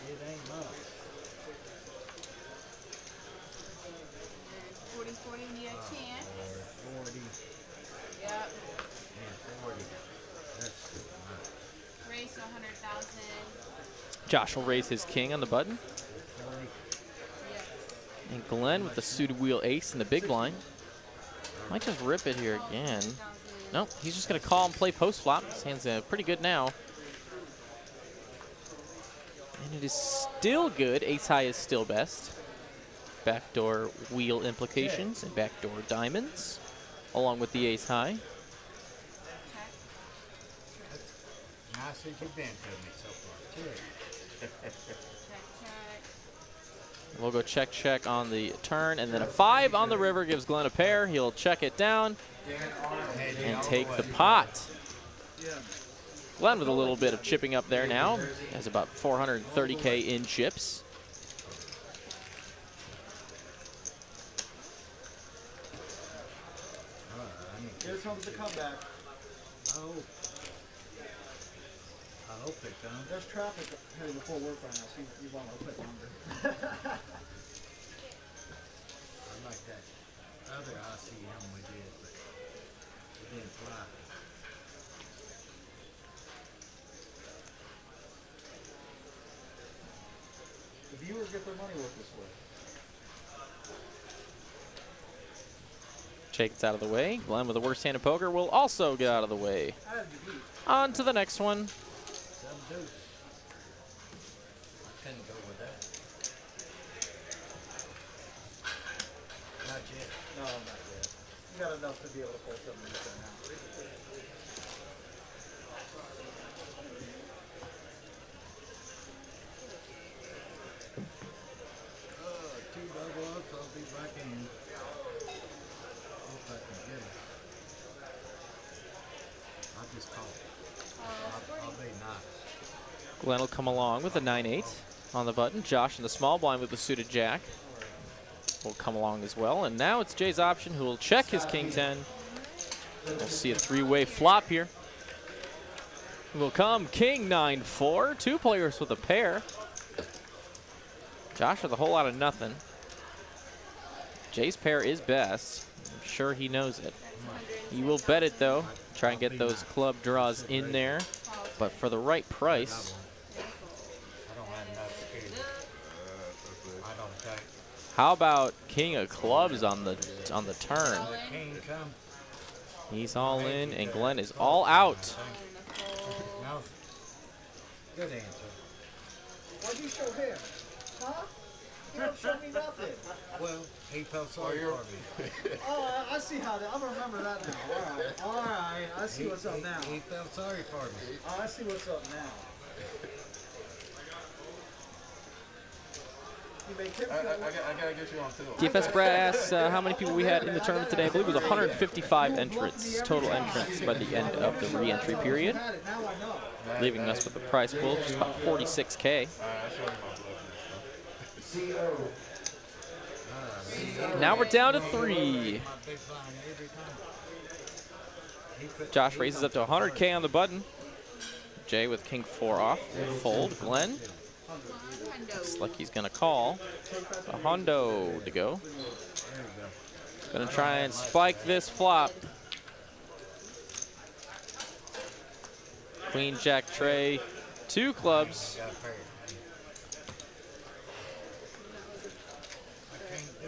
It ain't much. 40-40, need a chance. 40 Yep. and 40. That's too much. Raise to 100,000. Josh will raise his king on the button. 40. Yep. And Glenn with the suited wheel ace in the big blind. Might just rip it here again. Nope, he's just going to call and play post flop. His hand's pretty good now. And it is still good. Ace high is still best. Backdoor wheel implications and backdoor diamonds, along with the ace high. Nice as you've been to me so far. Cheers. Check. We'll go check, check on the turn, and then a 5 on the river gives Glenn a pair. He'll check it down and take the pot. Glenn with a little bit of chipping up there now. Has about 430K in chips. Here comes the comeback. I hope it comes. There's traffic heading before work right now, so you want to quit longer. I like that other ICM we did, but it didn't fly. The viewers get their money worth this way. Jake gets out of the way. Glenn with the worst hand of poker will also get out of the way. On to the next one. 7 deuce. I couldn't go with that. Not yet. No, not yet. You got enough to be able to pull something like that now. Two double ups, I'll be back in. If I can get it. I'll just call it. I'll be nice. Glenn will come along with a 9-8 on the button. Josh in the small blind with the suited jack will come along as well. And now it's Jay's option, who will check his king 10. We'll see a 3-way flop here. Will come king 9-4. 2 players with a pair. Josh with a whole lot of nothing. Jay's pair is best. I'm sure he knows it. He will bet it though. Try and get those club draws in there. But for the right price. I don't have enough skill. I don't think. How about king of clubs on the turn? King come. He's all in and Glenn is all out. No. Good answer. Why'd you show him? Huh? You don't show me nothing. Well, he felt sorry for me. Oh, I see how I remember that now. All right. I see what's up now. He felt sorry for me. Oh, I see what's up now. You make him feel I gotta get you on too. DFS Brad asks how many people we had in the tournament today. I believe it was 155 entrants, total entrants by the end of the re-entry period, had it. Now I know. leaving us with a prize pool just about 46K. Now we're down to 3. My big blind every time. He put- Josh raises up to 100K on the button. Jay with king 4 off. Fold. Glenn looks like he's going to call. A hundo to go. Going to try and spike this flop. Queen, jack, tray, 2 clubs. Got a pair.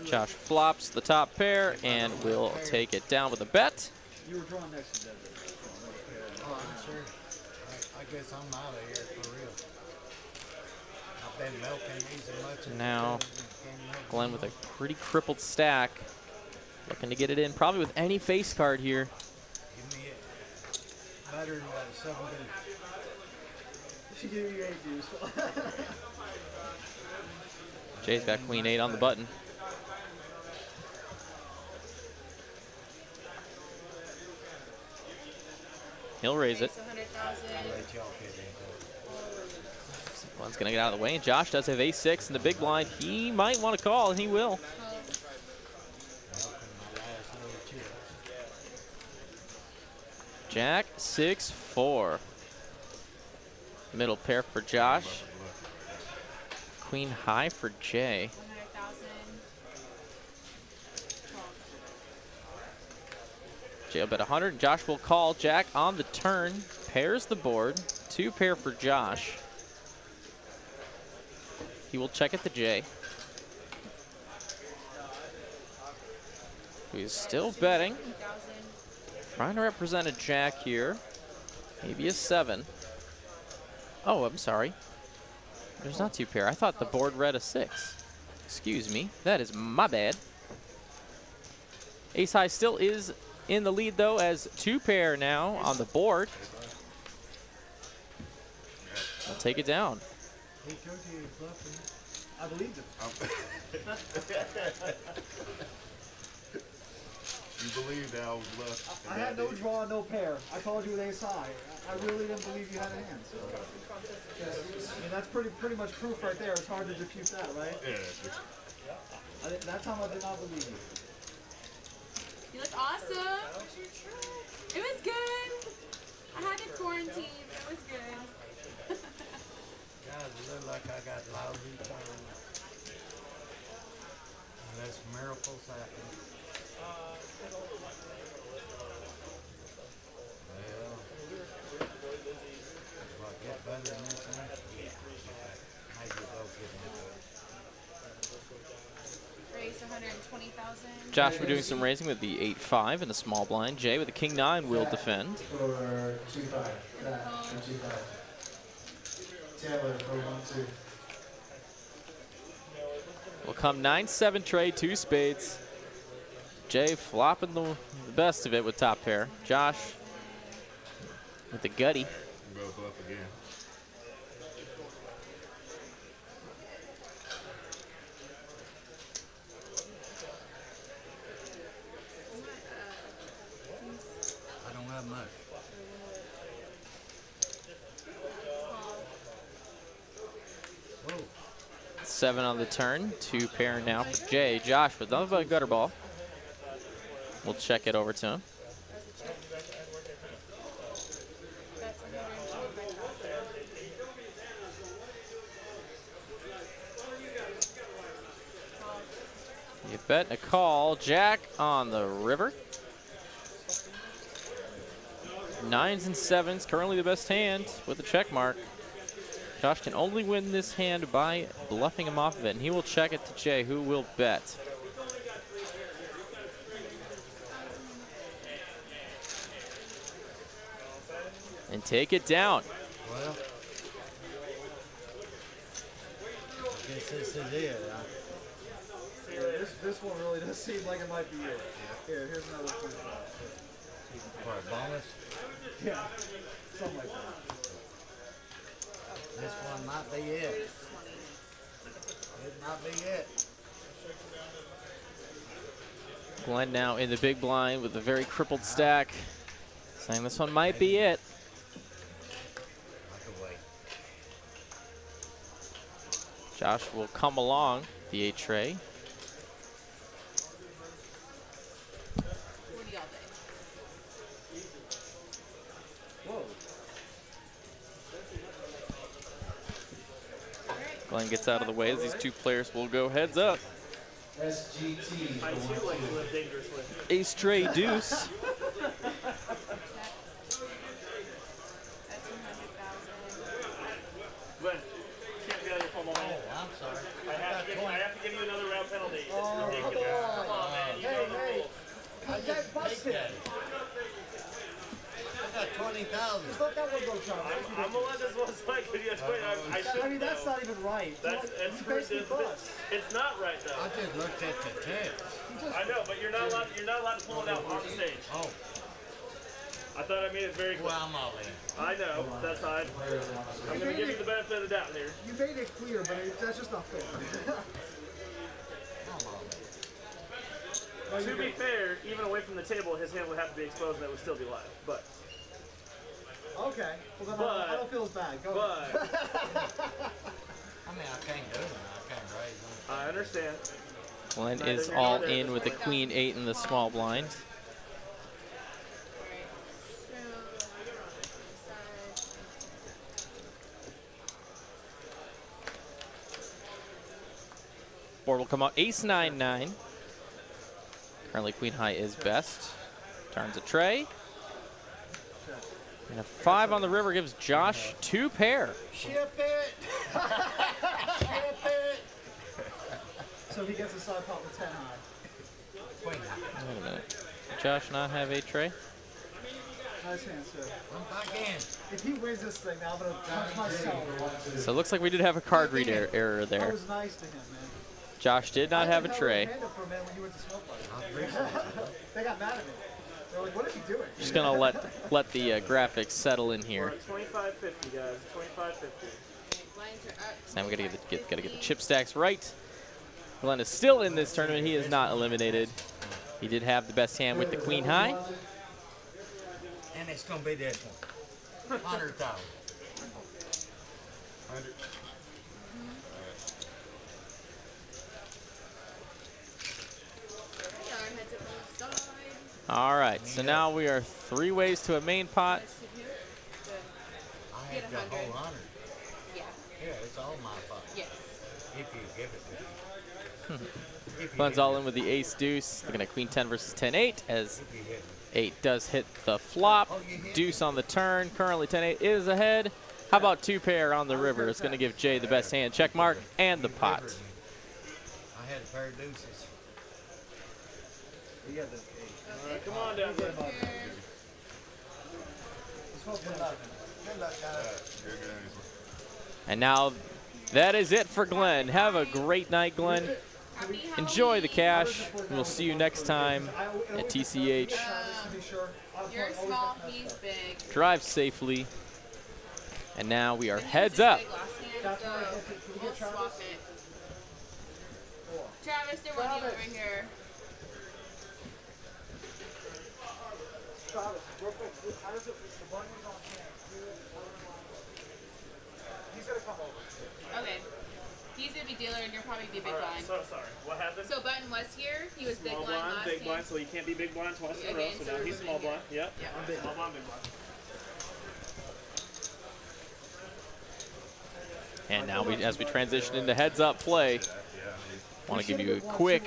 Josh flops the top pair and will take it down with a bet. You were drawn next to Desert. Oh, I'm sure. I guess I'm out of here for real. I've been milking these as much as Now, I can milk Glenn them with a all. pretty crippled stack. Looking to get it in, probably with any face card here. Give me it. Better than 7 deuce. She gave you 8 views. Jay's got queen 8 on the button. He'll raise it. 100,000. Let y'all get into it. Glenn's going to get out of the way. And Josh does have ace-6 in the big blind. He might want to call, and he will. Milking my last little chip. Jack 6-4. Middle pair for Josh. Queen high for Jay. 100,000. 12. Jay will bet 100. Josh will call. Jack on the turn. Pairs the board. 2 pair for Josh. He will check at the J. He's still betting. 1,000. Trying to represent a jack here. Maybe a 7. Oh, I'm sorry. There's not 2 pair. I thought the board read a 6. Excuse me. That is my bad. Ace high still is in the lead, though, as 2 pair now on the board. I'll take it down. He told you he was bluffing. I believed it. You believe that I was left. I had no draw, no pair. I called you with ace high. I really didn't believe you had a hand. So. I mean, that's pretty much proof right there. It's hard to refute that, right? Yeah. That time I did not believe you. You look awesome. It was good. I had to quarantine. It was good. God, it look like I got lousy cards. Unless miracles happen. Well, will I get better than this one? Yeah. Maybe they'll get into it. Raise 120,000. Josh, we're doing some raising with the 8-5 in the small blind. Jay with the king-9 will defend. For 2-5. That for 2-5. Taylor for 1-2. Will come 9-7 trade, 2 spades. Jay flopping the best of it with top pair. Josh with the gutty. Go bluff again. I don't have much. Whoa. 7 on the turn, 2 pair now for Jay. Josh with nothing but a gutter ball. We'll check it over to him. That's 125,000. You bet a call. Jack on the river. 9s and 7s, currently the best hand with a check mark. Josh can only win this hand by bluffing him off of it, and he will check it to Jay, who will bet. And take it down. Well, I guess this is it, huh? Yeah, this one really does seem like it might be it. Here, here's another 25. For a bonus, Yeah, something like that. this one might be it. It might be it. Glenn now in the big blind with a very crippled stack, saying this one might be it. I can wait. Josh will come along the 8 tray. What do y'all think? Whoa. Glenn gets out of the way as these 2 players will go heads up. SGT I for too like to 1-2. live dangerously. Ace tray deuce. That's 200,000. Glenn, can't be out of your full moment. Oh, I'm sorry. I have to give you another round penalty. It's Oh, ridiculous. Come on, man. You know the rules. I got busted. I got 20,000. Just let that one go, John. I'm gonna let this one slide with you. I should I mean, that's know. not even right. That's You basically bust. it's not right though. I just looked at the text. I know, but you're not allowed to pull it out on stage. Oh, I thought I made it very clear. well, I'm all in. I know. That's fine. I'm gonna give you the benefit of the doubt here. You made it clear, but that's just not fair. I'm all in. To be fair, even away from the table, his hand would have to be exposed and it would still be live. But Okay. Well, then I don't feel as bad. Go ahead. I mean, I can't do it. I can't raise them. I understand. Glenn is all in with the queen 8 in the small blind. Board will come out ace 9-9. Currently queen high is best. Turns a tray. And a 5 on the river gives Josh 2 pair. Ship it! Ship it! So he gets a side pot with 10 high. Queen high. Wait a minute. Did Josh not have 8 tray? Nice hand, sir. I'm back in. If he wins this thing, I'm gonna punch myself. So it looks like we did have a card read error I there. was nice to him, man. Josh did not have a tray. For a man when you went to smoke party. They got mad at me. They're like, what is he doing? Just gonna let the graphics settle in We're here. at 25.50, guys. 25.50. Lines are up. So now we gotta get the chip stacks right. Glenn is still in this tournament. He is not eliminated. He did have the best hand with the queen high. And it's gonna be this one. 100,000. 100. Heads up on the side. All right, so now we are 3 ways to a main pot. I Get had the 100. whole 100. Yeah. Yeah, it's all my fault. Yes. If you give it to me. If you Glenn's hit all me. in with the ace deuce. Looking at queen 10 versus 10-8 as If you hit me. 8 does hit the flop. Deuce on the turn. Currently 10-8 is ahead. How about 2 pair on the river? It's going to give Jay the best hand. Check mark and the pot. I had a pair of deuces. You got the All right, come on down here. Good games. And now that is it for Glenn. Have a great night, Glenn. Happy Enjoy the Halloween. cash. We'll see you next time at TCH. You're small, he's big. Drive safely. And now we are And he was heads just up. big last hand, so we'll swap it. Travis, they're one you over here. Travis, real quick, how does it, the button is on hand. He's gonna come over. Okay. He's gonna be dealer and you're probably be big All right, blind. so sorry. What happened? So Button was here. He was big Small blind blind, last big hand. blind, so you can't be big blind twice in a row. Okay, So so now we're he's small moving blind. Yep. Yeah. I'm big. Small blind, big blind. And now as we transition into heads up play, want to give you a quick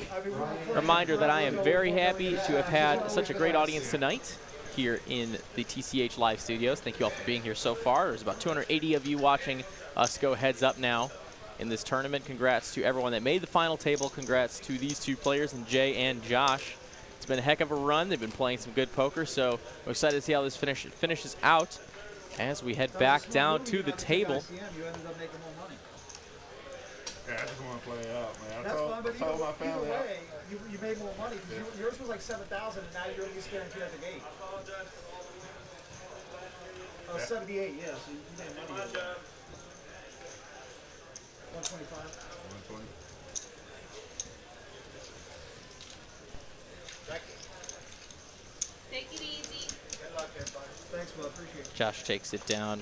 reminder that I am very happy to have had such a great audience tonight here in the TCH Live studios. Thank you all for being here so far. There's about 280 of you watching us go heads up now in this tournament. Congrats to everyone that made the final table. Congrats to these 2 players, and Jay and Josh. It's been a heck of a run. They've been playing some good poker, so I'm excited to see how this finishes out as we head back down to the table. You ended up making more money. Yeah, I just want to play it out, man. That's fine, but I told my family. either way, you made more money. Yours was like 7,000, and now you're at least guaranteed at the gate. 78, yeah. So you made money. 125. 120. Take it easy. Good luck, everybody. Thanks, Will. Appreciate it. Josh takes it down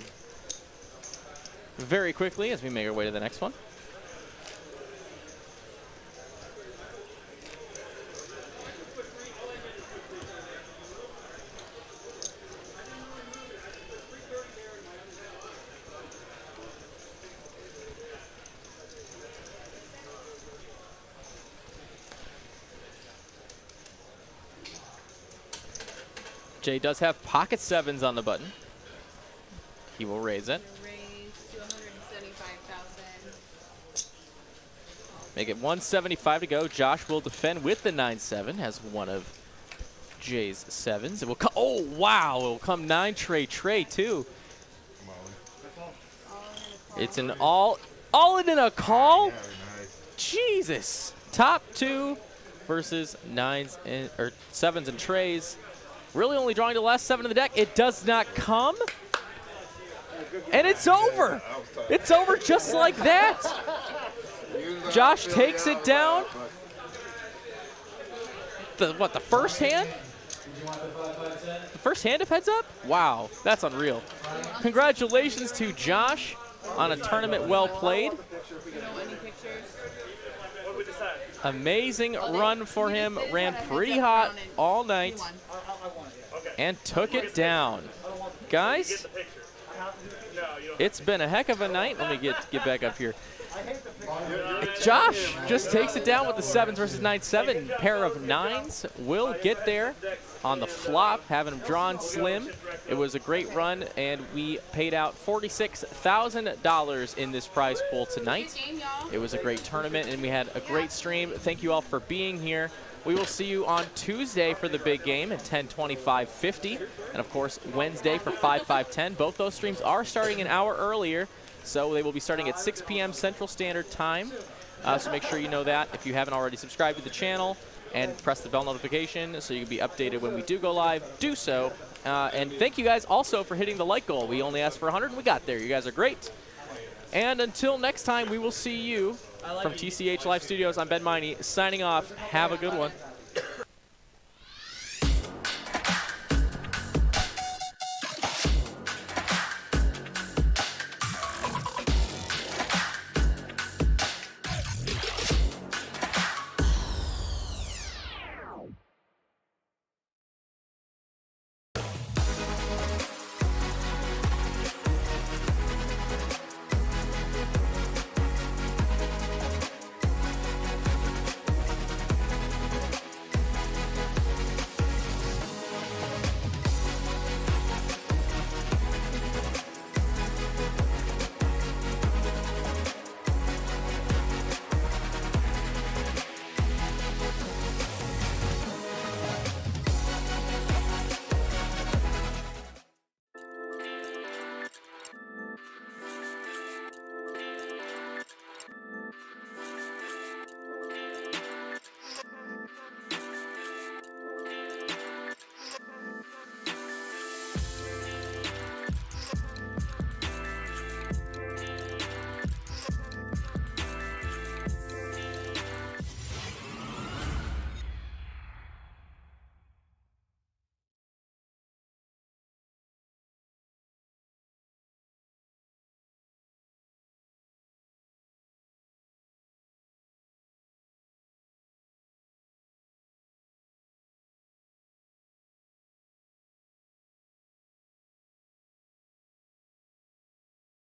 very quickly as we make our way to the next one. Jay does have pocket 7s on the button. He will raise it. Raise to 175,000. Make it 175 to go. Josh will defend with the 9-7 as one of Jay's 7s. It will come. Oh, wow. It will come 9 tray too. Come on. It's an all in a call. Yeah, nice. Jesus. Top 2 versus 9s and, or 7s and trays. Really only drawing the last 7 of the deck. It does not come. And it's over. It's over just like that. Josh takes it down. The first hand? The first hand of heads up? Wow, that's unreal. Congratulations to Josh on a tournament well played. You know any pictures? What did we decide? Amazing run for him. Ran pretty hot all night and took it down. Guys, Get the picture. No, you don't. it's been a heck of a night. Let me get back up here. Josh just takes it down with the 7s versus 9-7. Pair of 9s will get there on the flop, having them drawn slim. It was a great run, and we paid out $46,000 in this prize pool tonight. It was a great tournament, and we had a great stream. Thank you all for being here. We will see you on Tuesday for the big game at 10:25:50, and of course Wednesday for 5:5:10. Both those streams are starting an hour earlier, so they will be starting at 6 p.m. Central Standard Time. So make sure you know that. If you haven't already subscribed to the channel and press the bell notification so you can be updated when we do go live, do so. And thank you guys also for hitting the like goal. We only asked for 100 and we got there. You guys are great. And until next time, we will see you from TCH Live Studios. I'm Ben Miney signing off. Have a good one.